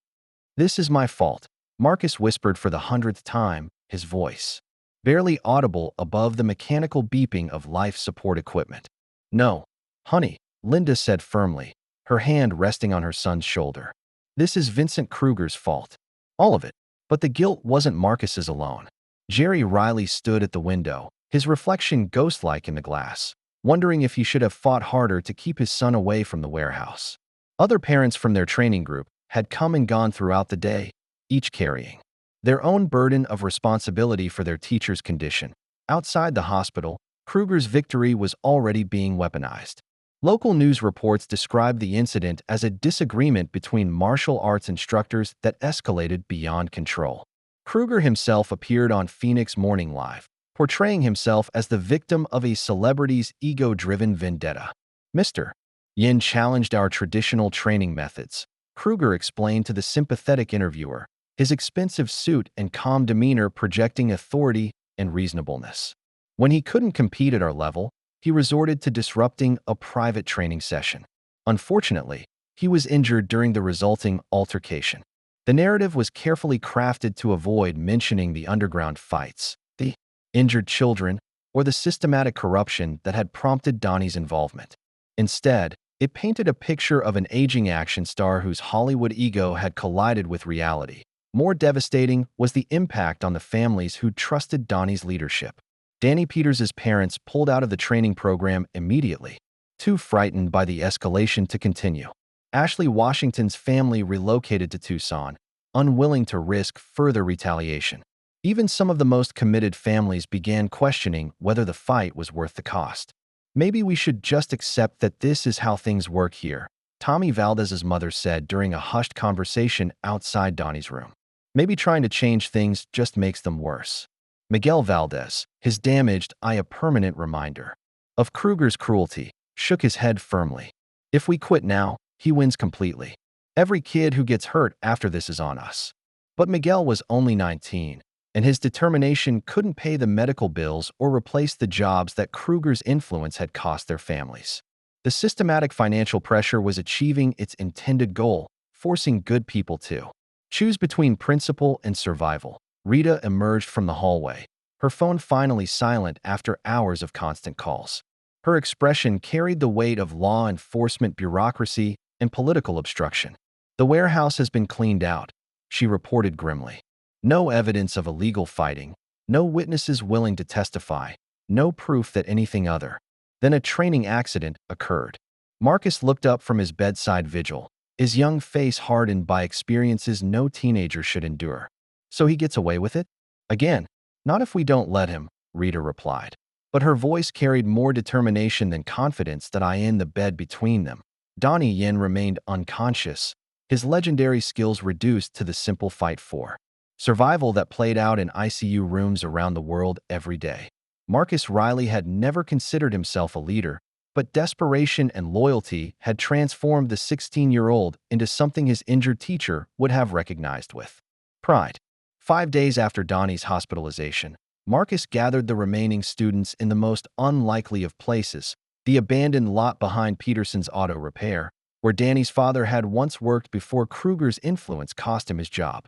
This is my fault, Marcus whispered for the 100th time, his voice barely audible above the mechanical beeping of life support equipment. No, honey, Linda said firmly, her hand resting on her son's shoulder. This is Vincent Kruger's fault. All of it. But the guilt wasn't Marcus's alone. Jerry Riley stood at the window, his reflection ghost-like in the glass, wondering if he should have fought harder to keep his son away from the warehouse. Other parents from their training group had come and gone throughout the day, each carrying their own burden of responsibility for their teacher's condition. Outside the hospital, Kruger's victory was already being weaponized. Local news reports described the incident as a disagreement between martial arts instructors that escalated beyond control. Kruger himself appeared on Phoenix Morning Live, portraying himself as the victim of a celebrity's ego-driven vendetta. Mr. Yen challenged our traditional training methods, Kruger explained to the sympathetic interviewer, his expensive suit and calm demeanor projecting authority and reasonableness. When he couldn't compete at our level, he resorted to disrupting a private training session. Unfortunately, he was injured during the resulting altercation. The narrative was carefully crafted to avoid mentioning the underground fights, the injured children, or the systematic corruption that had prompted Donnie's involvement. Instead, it painted a picture of an aging action star whose Hollywood ego had collided with reality. More devastating was the impact on the families who trusted Donnie's leadership. Danny Peters' parents pulled out of the training program immediately, too frightened by the escalation to continue. Ashley Washington's family relocated to Tucson, unwilling to risk further retaliation. Even some of the most committed families began questioning whether the fight was worth the cost. Maybe we should just accept that this is how things work here, Tommy Valdez's mother said during a hushed conversation outside Donnie's room. Maybe trying to change things just makes them worse. Miguel Valdez, his damaged eye a permanent reminder of Kruger's cruelty, shook his head firmly. If we quit now, he wins completely. Every kid who gets hurt after this is on us. But Miguel was only 19, and his determination couldn't pay the medical bills or replace the jobs that Kruger's influence had cost their families. The systematic financial pressure was achieving its intended goal, forcing good people to choose between principle and survival. Rita emerged from the hallway, her phone finally silent after hours of constant calls. Her expression carried the weight of law enforcement bureaucracy and political obstruction. "The warehouse has been cleaned out," she reported grimly. "No evidence of illegal fighting, no witnesses willing to testify, no proof that anything other than a training accident occurred." Marcus looked up from his bedside vigil, his young face hardened by experiences no teenager should endure. "So he gets away with it? Again? Not if we don't let him," Rita replied. But her voice carried more determination than confidence. That I in the bed between them. Donnie Yen remained unconscious, his legendary skills reduced to the simple fight for survival that played out in ICU rooms around the world every day. Marcus Riley had never considered himself a leader, but desperation and loyalty had transformed the 16-year-old into something his injured teacher would have recognized with pride. 5 days after Donnie's hospitalization, Marcus gathered the remaining students in the most unlikely of places, the abandoned lot behind Peterson's auto repair, where Danny's father had once worked before Kruger's influence cost him his job.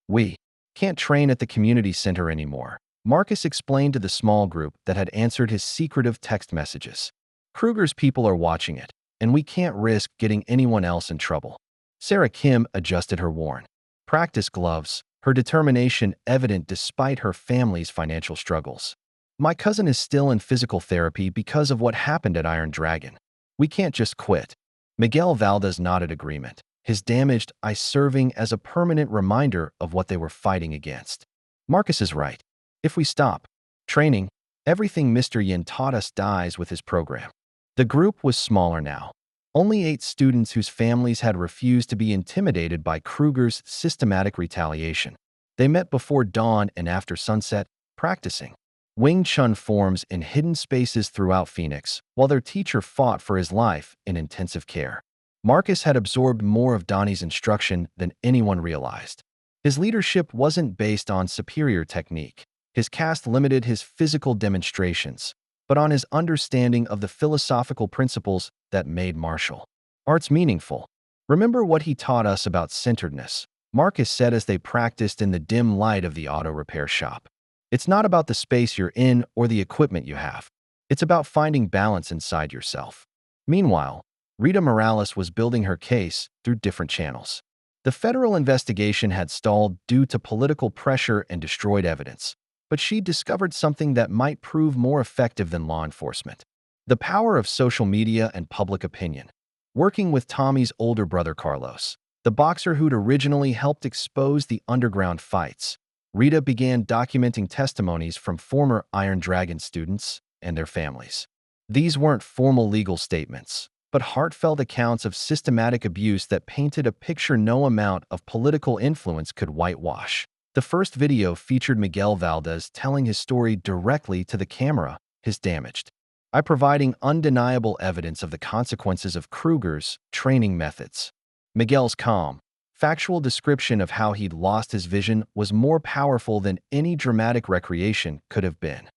"We can't train at the community center anymore," Marcus explained to the small group that had answered his secretive text messages. "Kruger's people are watching it, and we can't risk getting anyone else in trouble." Sarah Kim adjusted her worn practice gloves, her determination evident despite her family's financial struggles. "My cousin is still in physical therapy because of what happened at Iron Dragon. We can't just quit." Miguel Valdez nodded agreement, his damaged eye serving as a permanent reminder of what they were fighting against. "Marcus is right. If we stop training, everything Mr. Yin taught us dies with his program." The group was smaller now. Only 8 students whose families had refused to be intimidated by Kruger's systematic retaliation. They met before dawn and after sunset, practicing Wing Chun forms in hidden spaces throughout Phoenix, while their teacher fought for his life in intensive care. Marcus had absorbed more of Donnie's instruction than anyone realized. His leadership wasn't based on superior technique. His caste limited his physical demonstrations, but on his understanding of the philosophical principles that made martial arts meaningful. "Remember what he taught us about centeredness," Marcus said as they practiced in the dim light of the auto repair shop. "It's not about the space you're in or the equipment you have. It's about finding balance inside yourself." Meanwhile, Rita Morales was building her case through different channels. The federal investigation had stalled due to political pressure and destroyed evidence, but she discovered something that might prove more effective than law enforcement: the power of social media and public opinion. Working with Tommy's older brother Carlos, the boxer who'd originally helped expose the underground fights, Rita began documenting testimonies from former Iron Dragon students and their families. These weren't formal legal statements, but heartfelt accounts of systematic abuse that painted a picture no amount of political influence could whitewash. The first video featured Miguel Valdez telling his story directly to the camera, his damaged eye providing undeniable evidence of the consequences of Kruger's training methods. Miguel's calm, factual description of how he'd lost his vision was more powerful than any dramatic recreation could have been.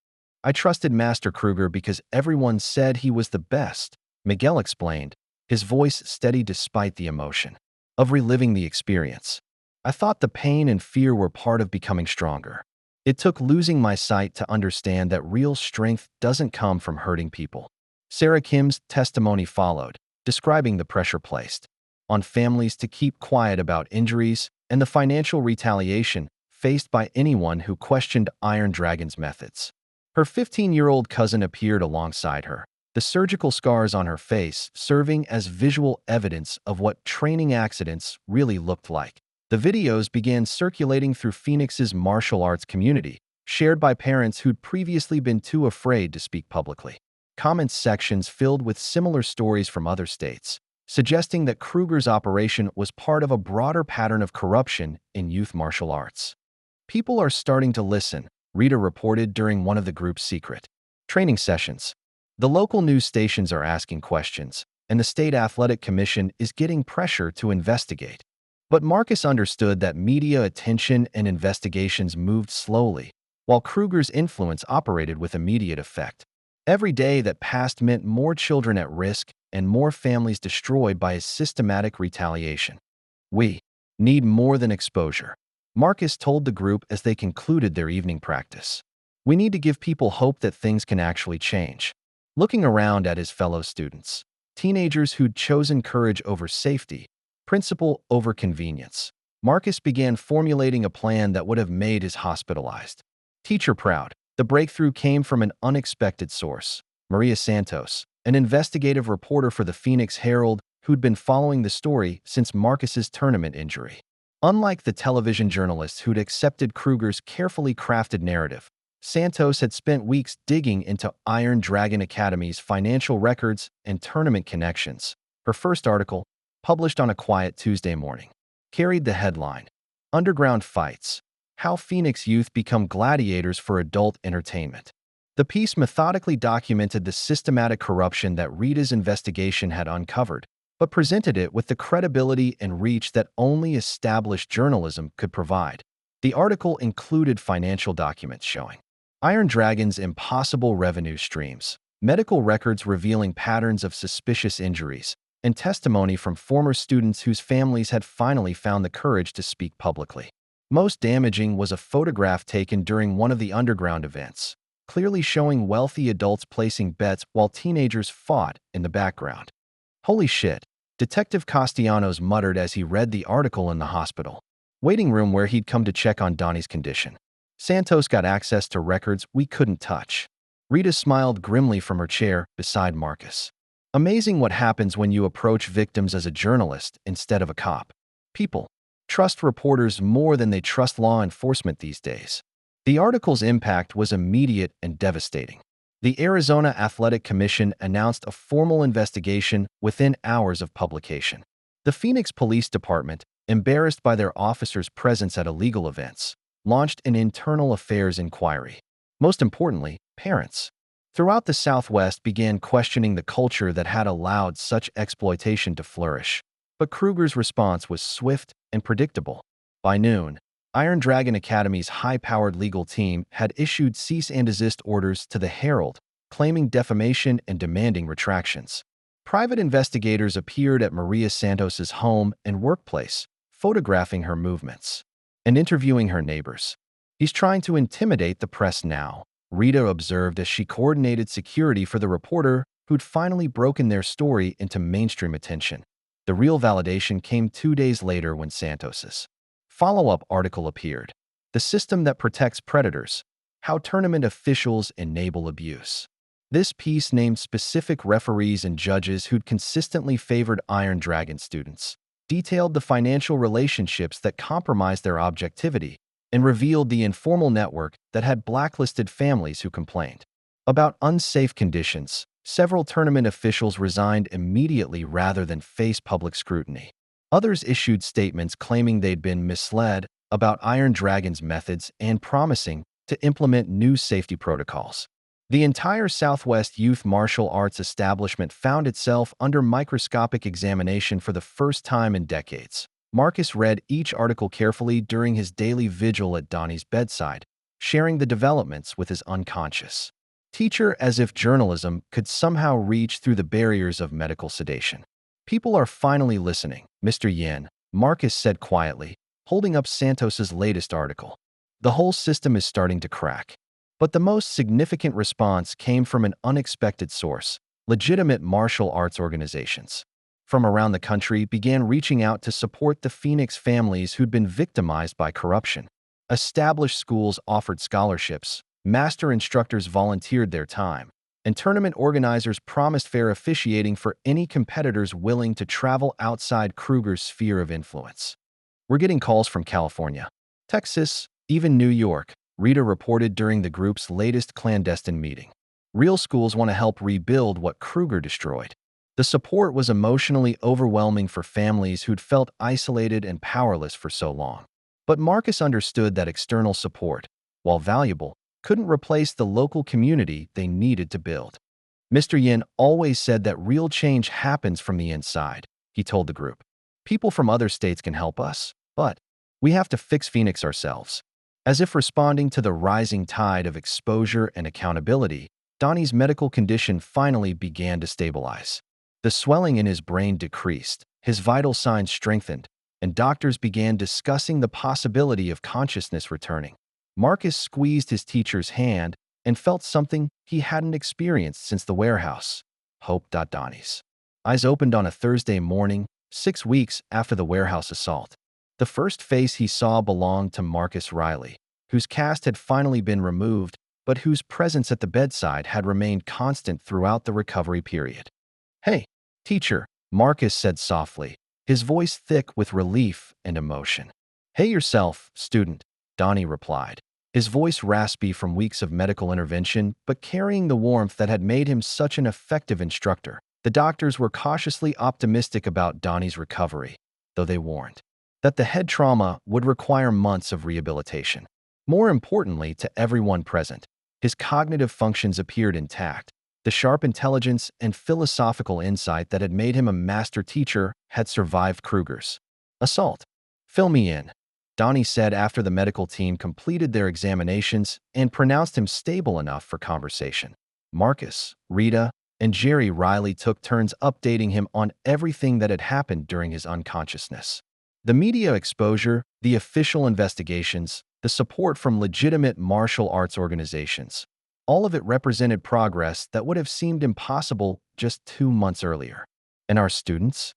"I trusted Master Kruger because everyone said he was the best," Miguel explained, his voice steady despite the emotion of reliving the experience. "I thought the pain and fear were part of becoming stronger. It took losing my sight to understand that real strength doesn't come from hurting people." Sarah Kim's testimony followed, describing the pressure placed on families to keep quiet about injuries and the financial retaliation faced by anyone who questioned Iron Dragon's methods. Her 15-year-old cousin appeared alongside her, the surgical scars on her face serving as visual evidence of what training accidents really looked like. The videos began circulating through Phoenix's martial arts community, shared by parents who'd previously been too afraid to speak publicly. Comments sections filled with similar stories from other states, suggesting that Kruger's operation was part of a broader pattern of corruption in youth martial arts. "People are starting to listen," Rita reported during one of the group's secret training sessions. "The local news stations are asking questions, and the State Athletic Commission is getting pressure to investigate." But Marcus understood that media attention and investigations moved slowly, while Kruger's influence operated with immediate effect. Every day that passed meant more children at risk and more families destroyed by his systematic retaliation. "We need more than exposure," Marcus told the group as they concluded their evening practice. We need to give people hope that things can actually change. Looking around at his fellow students, teenagers who'd chosen courage over safety, principle over convenience, Marcus began formulating a plan that would have made his hospitalized teacher proud. The breakthrough came from an unexpected source, Maria Santos, an investigative reporter for the Phoenix Herald who'd been following the story since Marcus's tournament injury. Unlike the television journalists who'd accepted Kruger's carefully crafted narrative, Santos had spent weeks digging into Iron Dragon Academy's financial records and tournament connections. Her first article, published on a quiet Tuesday morning, carried the headline, Underground Fights: How Phoenix Youth Become Gladiators for Adult Entertainment. The piece methodically documented the systematic corruption that Rita's investigation had uncovered, but presented it with the credibility and reach that only established journalism could provide. The article included financial documents showing Iron Dragon's impossible revenue streams, medical records revealing patterns of suspicious injuries, and testimony from former students whose families had finally found the courage to speak publicly. Most damaging was a photograph taken during one of the underground events, clearly showing wealthy adults placing bets while teenagers fought in the background. Holy shit, Detective Castellanos muttered as he read the article in the hospital waiting room where he'd come to check on Donnie's condition. Santos got access to records we couldn't touch. Rita smiled grimly from her chair beside Marcus. Amazing what happens when you approach victims as a journalist instead of a cop. People trust reporters more than they trust law enforcement these days. The article's impact was immediate and devastating. The Arizona Athletic Commission announced a formal investigation within hours of publication. The Phoenix Police Department, embarrassed by their officers' presence at illegal events, launched an internal affairs inquiry. Most importantly, parents throughout the Southwest began questioning the culture that had allowed such exploitation to flourish. But Kruger's response was swift and predictable. By noon, Iron Dragon Academy's high-powered legal team had issued cease and desist orders to the Herald, claiming defamation and demanding retractions. Private investigators appeared at Maria Santos's home and workplace, photographing her movements and interviewing her neighbors. He's trying to intimidate the press now, Rita observed as she coordinated security for the reporter who'd finally broken their story into mainstream attention. The real validation came 2 days later when Santos's follow-up article appeared. The System That Protects Predators: How Tournament Officials Enable Abuse. This piece named specific referees and judges who'd consistently favored Iron Dragon students, detailed the financial relationships that compromised their objectivity, and revealed the informal network that had blacklisted families who complained about unsafe conditions. Several tournament officials resigned immediately rather than face public scrutiny. Others issued statements claiming they'd been misled about Iron Dragon's methods and promising to implement new safety protocols. The entire Southwest youth martial arts establishment found itself under microscopic examination for the first time in decades. Marcus read each article carefully during his daily vigil at Donnie's bedside, sharing the developments with his unconscious teacher as if journalism could somehow reach through the barriers of medical sedation. People are finally listening, Mr. Yen, Marcus said quietly, holding up Santos's latest article. The whole system is starting to crack. But the most significant response came from an unexpected source. Legitimate martial arts organizations from around the country began reaching out to support the Phoenix families who'd been victimized by corruption. Established schools offered scholarships, master instructors volunteered their time, and tournament organizers promised fair officiating for any competitors willing to travel outside Kruger's sphere of influence. We're getting calls from California, Texas, even New York, Rita reported during the group's latest clandestine meeting. Real schools want to help rebuild what Kruger destroyed. The support was emotionally overwhelming for families who'd felt isolated and powerless for so long. But Marcus understood that external support, while valuable, couldn't replace the local community they needed to build. Mr. Yen always said that real change happens from the inside, he told the group. People from other states can help us, but we have to fix Phoenix ourselves. As if responding to the rising tide of exposure and accountability, Donnie's medical condition finally began to stabilize. The swelling in his brain decreased, his vital signs strengthened, and doctors began discussing the possibility of consciousness returning. Marcus squeezed his teacher's hand and felt something he hadn't experienced since the warehouse. Hope. Donnie's eyes opened on a Thursday morning, 6 weeks after the warehouse assault. The first face he saw belonged to Marcus Riley, whose cast had finally been removed, but whose presence at the bedside had remained constant throughout the recovery period. "Hey, teacher," Marcus said softly, his voice thick with relief and emotion. "Hey yourself, student," Donnie replied, his voice raspy from weeks of medical intervention, but carrying the warmth that had made him such an effective instructor. The doctors were cautiously optimistic about Donnie's recovery, though they warned that the head trauma would require months of rehabilitation. More importantly to everyone present, his cognitive functions appeared intact. The sharp intelligence and philosophical insight that had made him a master teacher had survived Kruger's assault. "Fill me in," Donnie said after the medical team completed their examinations and pronounced him stable enough for conversation. Marcus, Rita, and Jerry Riley took turns updating him on everything that had happened during his unconsciousness. The media exposure, the official investigations, the support from legitimate martial arts organizations, all of it represented progress that would have seemed impossible just 2 months earlier. "And our students?"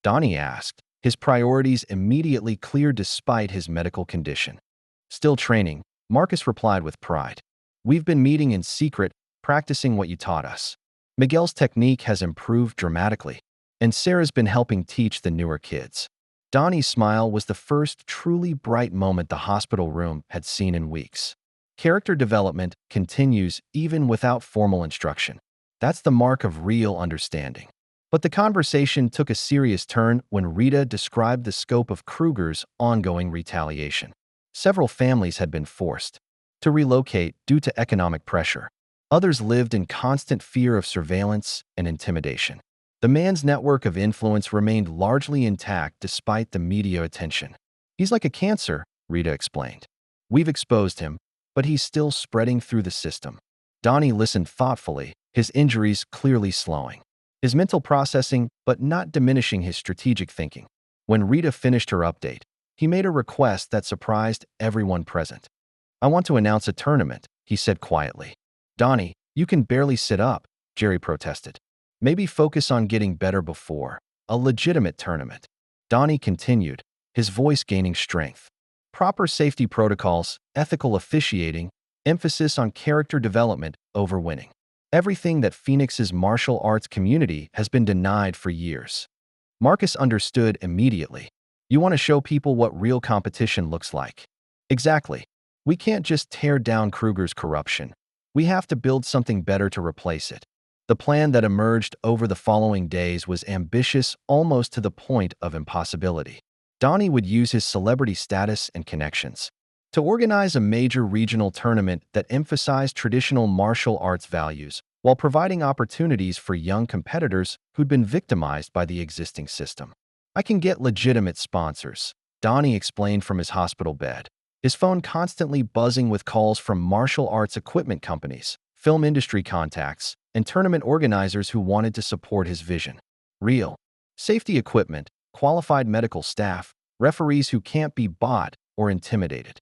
Donnie asked, his priorities immediately clear despite his medical condition. "Still training," Marcus replied with pride. "We've been meeting in secret, practicing what you taught us. Miguel's technique has improved dramatically, and Sarah's been helping teach the newer kids." Donnie's smile was the first truly bright moment the hospital room had seen in weeks. Character development continues even without formal instruction. That's the mark of real understanding. But the conversation took a serious turn when Rita described the scope of Kruger's ongoing retaliation. Several families had been forced to relocate due to economic pressure. Others lived in constant fear of surveillance and intimidation. The man's network of influence remained largely intact despite the media attention. "He's like a cancer," Rita explained. "We've exposed him, but he's still spreading through the system." Donnie listened thoughtfully, his injuries clearly slowing his mental processing but not diminishing his strategic thinking. When Rita finished her update, he made a request that surprised everyone present. "I want to announce a tournament," he said quietly. "Donnie, you can barely sit up," Jerry protested. "Maybe focus on getting better before a legitimate tournament." Donnie continued, his voice gaining strength. "Proper safety protocols, ethical officiating, emphasis on character development over winning. Everything that Phoenix's martial arts community has been denied for years." Marcus understood immediately. "You want to show people what real competition looks like." "Exactly. We can't just tear down Kruger's corruption. We have to build something better to replace it." The plan that emerged over the following days was ambitious almost to the point of impossibility. Donnie would use his celebrity status and connections to organize a major regional tournament that emphasized traditional martial arts values while providing opportunities for young competitors who'd been victimized by the existing system. "I can get legitimate sponsors," Donnie explained from his hospital bed, his phone constantly buzzing with calls from martial arts equipment companies, film industry contacts, and tournament organizers who wanted to support his vision. Real safety equipment, qualified medical staff, referees who can't be bought or intimidated.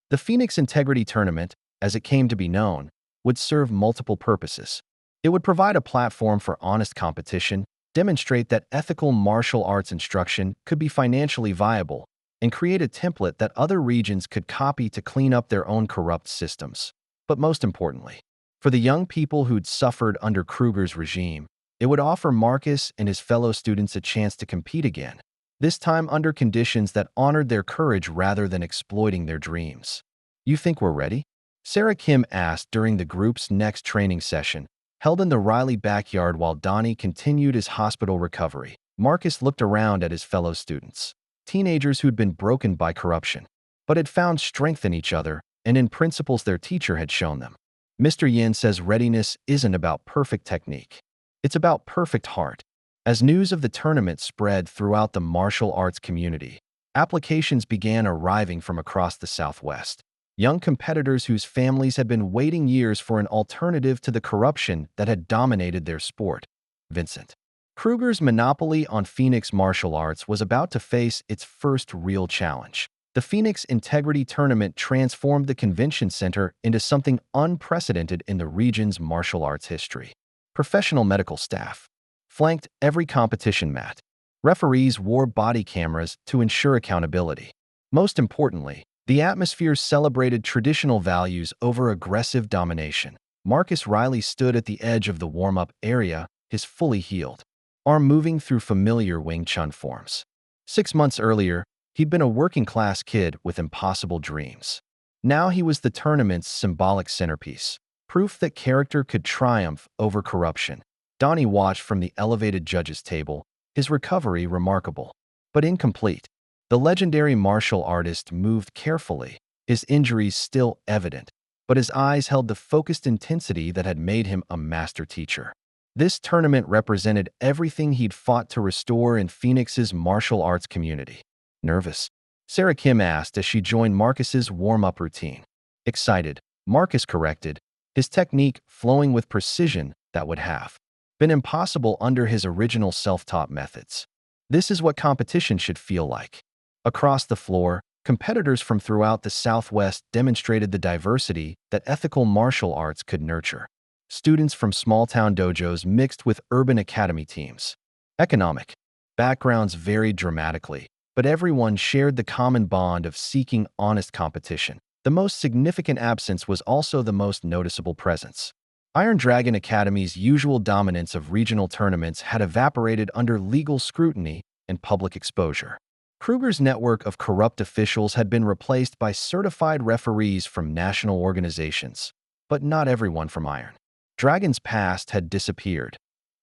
The Phoenix Integrity Tournament, as it came to be known, would serve multiple purposes. It would provide a platform for honest competition, demonstrate that ethical martial arts instruction could be financially viable, and create a template that other regions could copy to clean up their own corrupt systems. But most importantly, for the young people who'd suffered under Kruger's regime, it would offer Marcus and his fellow students a chance to compete again, this time under conditions that honored their courage rather than exploiting their dreams. "You think we're ready?" Sarah Kim asked during the group's next training session, held in the Riley backyard while Donnie continued his hospital recovery. Marcus looked around at his fellow students, teenagers who'd been broken by corruption, but had found strength in each other and in principles their teacher had shown them. "Mr. Yen says readiness isn't about perfect technique. It's about perfect heart." As news of the tournament spread throughout the martial arts community, applications began arriving from across the Southwest. Young competitors whose families had been waiting years for an alternative to the corruption that had dominated their sport. Vincent Kruger's monopoly on Phoenix martial arts was about to face its first real challenge. The Phoenix Integrity Tournament transformed the convention center into something unprecedented in the region's martial arts history. Professional medical staff flanked every competition mat. Referees wore body cameras to ensure accountability. Most importantly, the atmosphere celebrated traditional values over aggressive domination. Marcus Riley stood at the edge of the warm-up area, his fully healed arm moving through familiar Wing Chun forms. 6 months earlier, he'd been a working-class kid with impossible dreams. Now he was the tournament's symbolic centerpiece, proof that character could triumph over corruption. Donnie watched from the elevated judges' table, his recovery remarkable, but incomplete. The legendary martial artist moved carefully, his injuries still evident, but his eyes held the focused intensity that had made him a master teacher. This tournament represented everything he'd fought to restore in Phoenix's martial arts community. Nervous? Sarah Kim asked as she joined Marcus's warm-up routine. Excited, Marcus corrected, his technique flowing with precision that would have been impossible under his original self-taught methods. This is what competition should feel like. Across the floor, competitors from throughout the Southwest demonstrated the diversity that ethical martial arts could nurture. Students from small-town dojos mixed with urban academy teams. Economic backgrounds varied dramatically, but everyone shared the common bond of seeking honest competition. The most significant absence was also the most noticeable presence. Iron Dragon Academy's usual dominance of regional tournaments had evaporated under legal scrutiny and public exposure. Kruger's network of corrupt officials had been replaced by certified referees from national organizations, but not everyone from Iron Dragon's past had disappeared.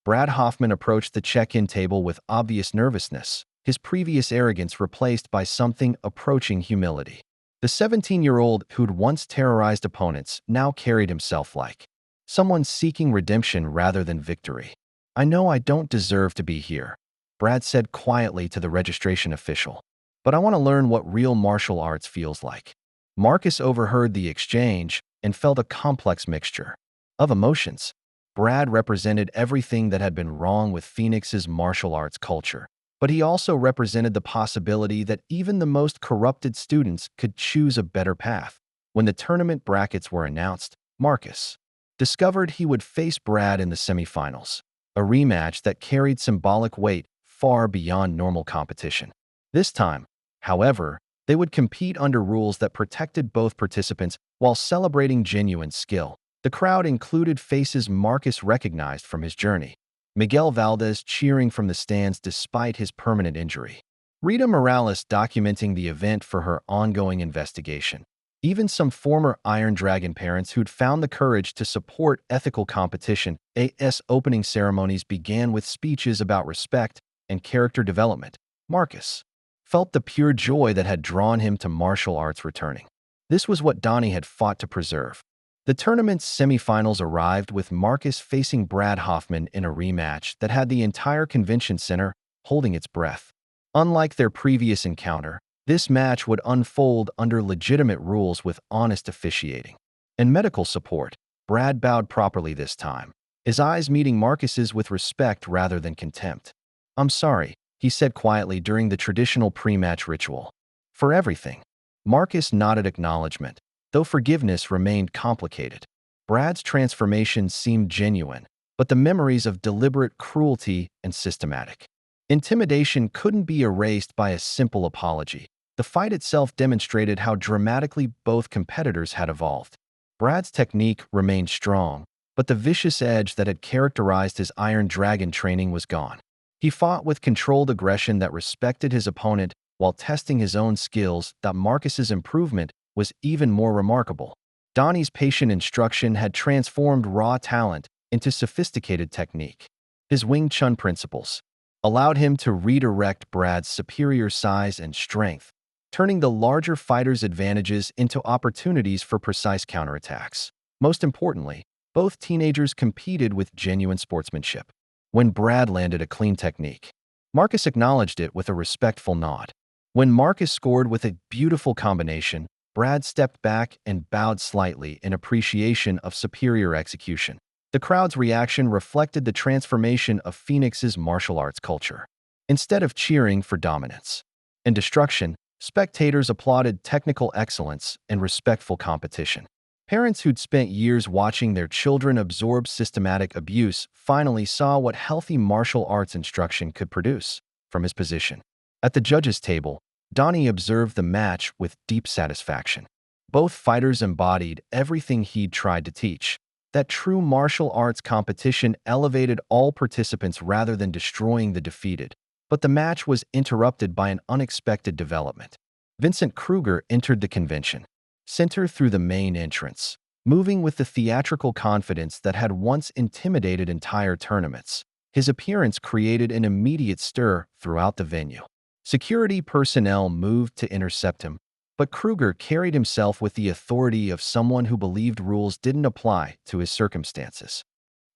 Brad Hoffman approached the check-in table with obvious nervousness, his previous arrogance replaced by something approaching humility. The 17-year-old who'd once terrorized opponents now carried himself like someone seeking redemption rather than victory. "I know I don't deserve to be here," Brad said quietly to the registration official, "but I want to learn what real martial arts feels like." Marcus overheard the exchange and felt a complex mixture of emotions. Brad represented everything that had been wrong with Phoenix's martial arts culture, but he also represented the possibility that even the most corrupted students could choose a better path. When the tournament brackets were announced, Marcus discovered he would face Brad in the semifinals, a rematch that carried symbolic weight far beyond normal competition. This time, however, they would compete under rules that protected both participants while celebrating genuine skill. The crowd included faces Marcus recognized from his journey. Miguel Valdez cheering from the stands despite his permanent injury. Rita Morales documenting the event for her ongoing investigation. Even some former Iron Dragon parents who'd found the courage to support ethical competition. AS opening ceremonies began with speeches about respect and character development. Marcus felt the pure joy that had drawn him to martial arts returning. This was what Donnie had fought to preserve. The tournament's semifinals arrived with Marcus facing Brad Hoffman in a rematch that had the entire convention center holding its breath. Unlike their previous encounter, this match would unfold under legitimate rules with honest officiating and medical support. Brad bowed properly this time, his eyes meeting Marcus's with respect rather than contempt. "I'm sorry," he said quietly during the traditional pre-match ritual. "For everything." Marcus nodded acknowledgement, though forgiveness remained complicated. Brad's transformation seemed genuine, but the memories of deliberate cruelty and systematic intimidation couldn't be erased by a simple apology. The fight itself demonstrated how dramatically both competitors had evolved. Brad's technique remained strong, but the vicious edge that had characterized his Iron Dragon training was gone. He fought with controlled aggression that respected his opponent while testing his own skills. That Marcus's improvement was even more remarkable. Donnie's patient instruction had transformed raw talent into sophisticated technique. His Wing Chun principles allowed him to redirect Brad's superior size and strength, turning the larger fighter's advantages into opportunities for precise counterattacks. Most importantly, both teenagers competed with genuine sportsmanship. When Brad landed a clean technique, Marcus acknowledged it with a respectful nod. When Marcus scored with a beautiful combination, Brad stepped back and bowed slightly in appreciation of superior execution. The crowd's reaction reflected the transformation of Phoenix's martial arts culture. Instead of cheering for dominance and destruction, spectators applauded technical excellence and respectful competition. Parents who'd spent years watching their children absorb systematic abuse finally saw what healthy martial arts instruction could produce. From his position at the judges' table, Donnie observed the match with deep satisfaction. Both fighters embodied everything he'd tried to teach. That true martial arts competition elevated all participants rather than destroying the defeated. But the match was interrupted by an unexpected development. Vincent Kruger entered the convention center through the main entrance, moving with the theatrical confidence that had once intimidated entire tournaments. His appearance created an immediate stir throughout the venue. Security personnel moved to intercept him, but Kruger carried himself with the authority of someone who believed rules didn't apply to his circumstances.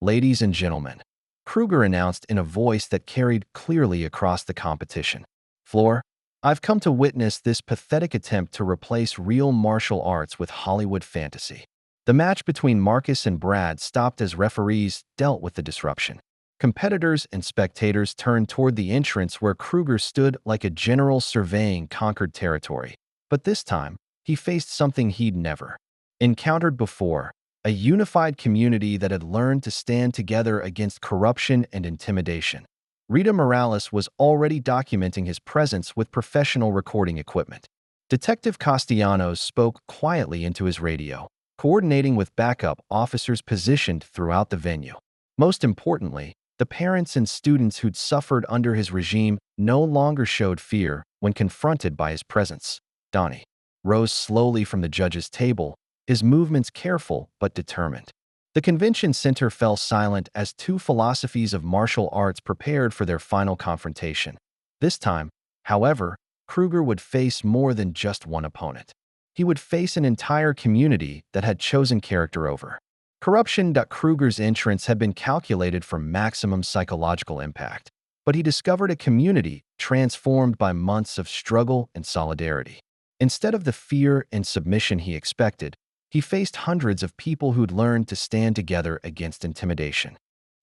"Ladies and gentlemen," Kruger announced in a voice that carried clearly across the competition floor, "I've come to witness this pathetic attempt to replace real martial arts with Hollywood fantasy." The match between Marcus and Brad stopped as referees dealt with the disruption. Competitors and spectators turned toward the entrance where Kruger stood like a general surveying conquered territory. But this time, he faced something he'd never encountered before: a unified community that had learned to stand together against corruption and intimidation. Rita Morales was already documenting his presence with professional recording equipment. Detective Castellanos spoke quietly into his radio, coordinating with backup officers positioned throughout the venue. Most importantly, the parents and students who'd suffered under his regime no longer showed fear when confronted by his presence. Donnie rose slowly from the judge's table, his movements careful but determined. The convention center fell silent as two philosophies of martial arts prepared for their final confrontation. This time, however, Kruger would face more than just one opponent. He would face an entire community that had chosen character over corruption. Kruger's entrance had been calculated for maximum psychological impact, but he discovered a community transformed by months of struggle and solidarity. Instead of the fear and submission he expected, he faced hundreds of people who'd learned to stand together against intimidation.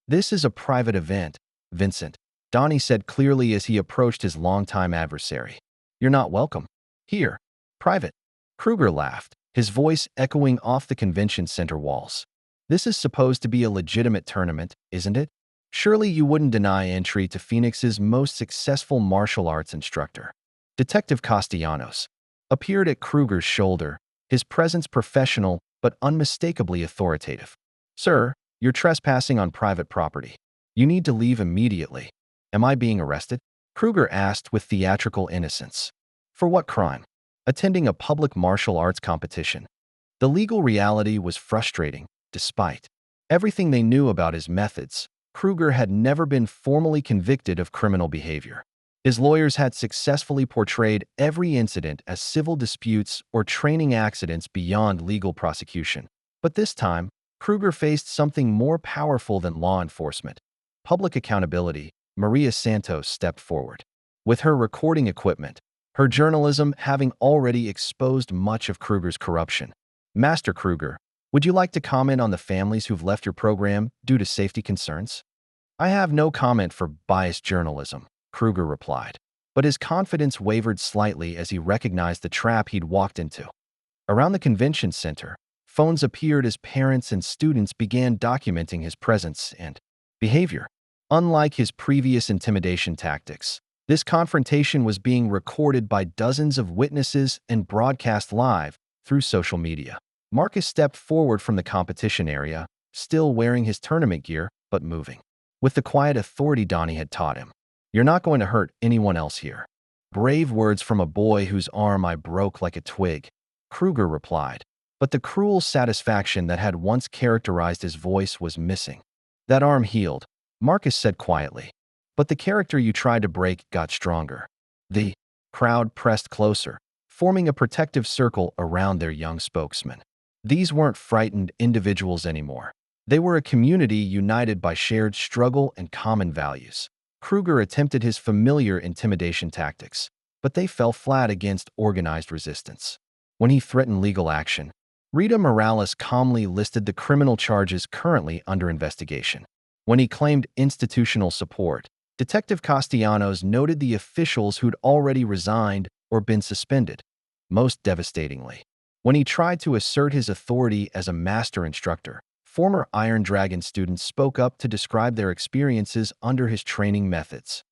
"This is a private event, Vincent," Donnie said clearly as he approached his longtime adversary. "You're not welcome here." "Private?" Kruger laughed, his voice echoing off the convention center walls. "This is supposed to be a legitimate tournament, isn't it? Surely you wouldn't deny entry to Phoenix's most successful martial arts instructor." Detective Castellanos appeared at Kruger's shoulder, his presence professional but unmistakably authoritative. "Sir, you're trespassing on private property. You need to leave immediately." "Am I being arrested?" Kruger asked with theatrical innocence. "For what crime?" "Attending a public martial arts competition." The legal reality was frustrating. Despite everything they knew about his methods, Kruger had never been formally convicted of criminal behavior. His lawyers had successfully portrayed every incident as civil disputes or training accidents beyond legal prosecution. But this time, Kruger faced something more powerful than law enforcement: public accountability. Maria Santos stepped forward. With her recording equipment, her journalism having already exposed much of Kruger's corruption. "Master Kruger, would you like to comment on the families who've left your program due to safety concerns?" "I have no comment for biased journalism," Kruger replied, but his confidence wavered slightly as he recognized the trap he'd walked into. Around the convention center, phones appeared as parents and students began documenting his presence and behavior. Unlike his previous intimidation tactics, this confrontation was being recorded by dozens of witnesses and broadcast live through social media. Marcus stepped forward from the competition area, still wearing his tournament gear, but moving with the quiet authority Donnie had taught him. "You're not going to hurt anyone else here." "Brave words from a boy whose arm I broke like a twig," Kruger replied, but the cruel satisfaction that had once characterized his voice was missing. "That arm healed," Marcus said quietly, "but the character you tried to break got stronger." The crowd pressed closer, forming a protective circle around their young spokesman. These weren't frightened individuals anymore. They were a community united by shared struggle and common values. Kruger attempted his familiar intimidation tactics, but they fell flat against organized resistance. When he threatened legal action, Rita Morales calmly listed the criminal charges currently under investigation. When he claimed institutional support, Detective Castellanos noted the officials who'd already resigned or been suspended. Most devastatingly, when he tried to assert his authority as a master instructor, former Iron Dragon students spoke up to describe their experiences under his training methods.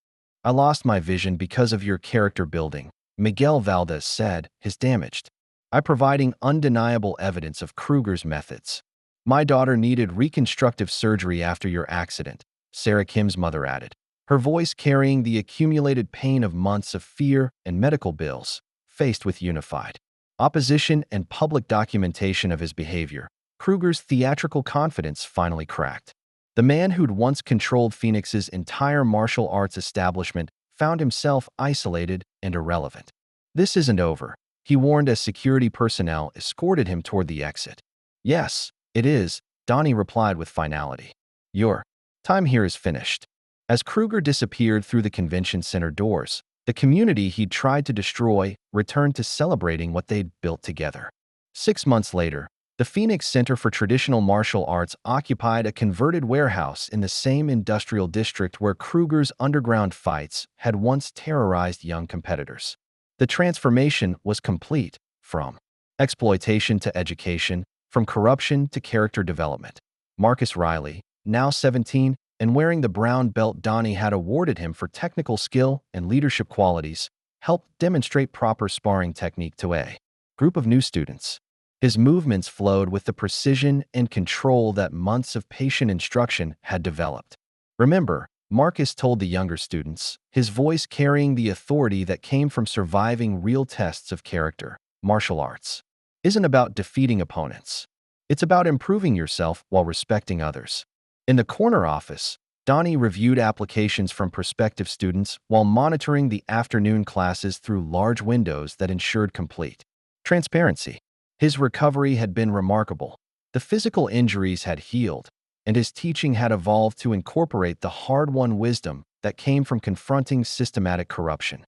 "I lost my vision because of your character building," Miguel Valdez said, his damaged. "I providing undeniable evidence of Kruger's methods. My daughter needed reconstructive surgery after your accident," Sarah Kim's mother added, her voice carrying the accumulated pain of months of fear and medical bills. Faced with unified opposition and public documentation of his behavior, Kruger's theatrical confidence finally cracked. The man who'd once controlled Phoenix's entire martial arts establishment found himself isolated and irrelevant. "This isn't over," he warned as security personnel escorted him toward the exit. "Yes, it is," Donnie replied with finality. "Your time here is finished." As Kruger disappeared through the convention center doors, the community he'd tried to destroy returned to celebrating what they'd built together. 6 months later, the Phoenix Center for Traditional Martial Arts occupied a converted warehouse in the same industrial district where Kruger's underground fights had once terrorized young competitors. The transformation was complete, from exploitation to education, from corruption to character development. Marcus Riley, now 17, and wearing the brown belt Donnie had awarded him for technical skill and leadership qualities, helped demonstrate proper sparring technique to a group of new students. His movements flowed with the precision and control that months of patient instruction had developed. "Remember," Marcus told the younger students, his voice carrying the authority that came from surviving real tests of character, "martial arts isn't about defeating opponents. It's about improving yourself while respecting others." In the corner office, Donnie reviewed applications from prospective students while monitoring the afternoon classes through large windows that ensured complete transparency. His recovery had been remarkable. The physical injuries had healed, and his teaching had evolved to incorporate the hard-won wisdom that came from confronting systematic corruption.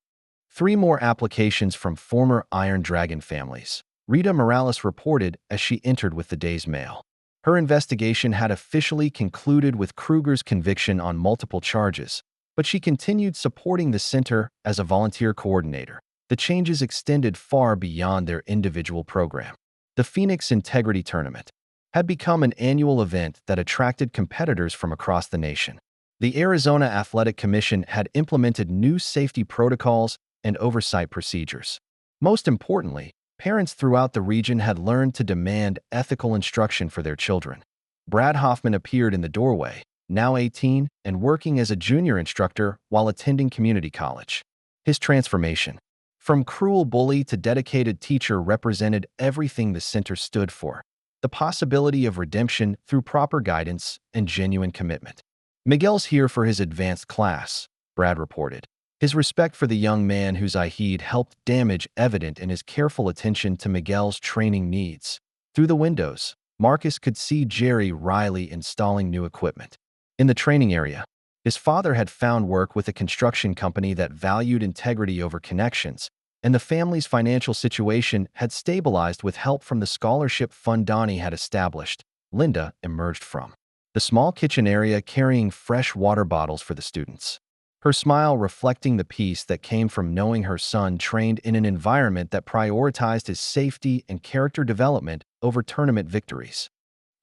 3 more applications from former Iron Dragon families, Rita Morales reported as she entered with the day's mail. Her investigation had officially concluded with Kruger's conviction on multiple charges, but she continued supporting the center as a volunteer coordinator. The changes extended far beyond their individual program. The Phoenix Integrity Tournament had become an annual event that attracted competitors from across the nation. The Arizona Athletic Commission had implemented new safety protocols and oversight procedures. Most importantly, parents throughout the region had learned to demand ethical instruction for their children. Brad Hoffman appeared in the doorway, now 18 and working as a junior instructor while attending community college. His transformation, from cruel bully to dedicated teacher, represented everything the center stood for: the possibility of redemption through proper guidance and genuine commitment. "Miguel's here for his advanced class," Brad reported. His respect for the young man whose eye he'd helped damage evident in his careful attention to Miguel's training needs. Through the windows, Marcus could see Jerry Riley installing new equipment. In the training area, his father had found work with a construction company that valued integrity over connections, and the family's financial situation had stabilized with help from the scholarship fund Donnie had established. Linda emerged from the small kitchen area carrying fresh water bottles for the students, her smile reflecting the peace that came from knowing her son trained in an environment that prioritized his safety and character development over tournament victories.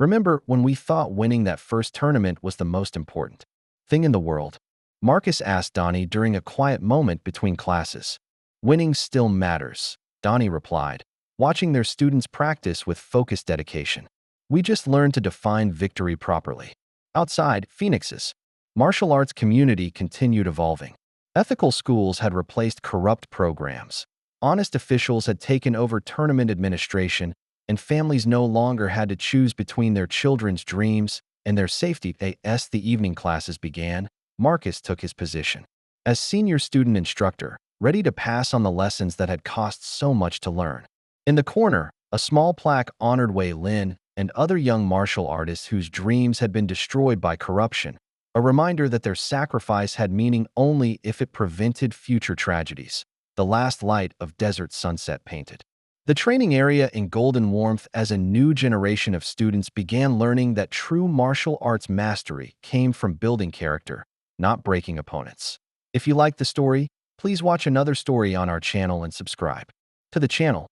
"Remember when we thought winning that first tournament was the most important thing in the world?" Marcus asked Donnie during a quiet moment between classes. "Winning still matters," Donnie replied, watching their students practice with focused dedication. "We just learned to define victory properly." Outside Phoenix's martial arts community continued evolving. Ethical schools had replaced corrupt programs. Honest officials had taken over tournament administration, and families no longer had to choose between their children's dreams and their safety. As the evening classes began, Marcus took his position as senior student instructor, ready to pass on the lessons that had cost so much to learn. In the corner, a small plaque honored Wei Lin and other young martial artists whose dreams had been destroyed by corruption, a reminder that their sacrifice had meaning only if it prevented future tragedies. The last light of desert sunset painted The training area in golden warmth as a new generation of students began learning that true martial arts mastery came from building character, not breaking opponents. If you like the story, please watch another story on our channel and subscribe to the channel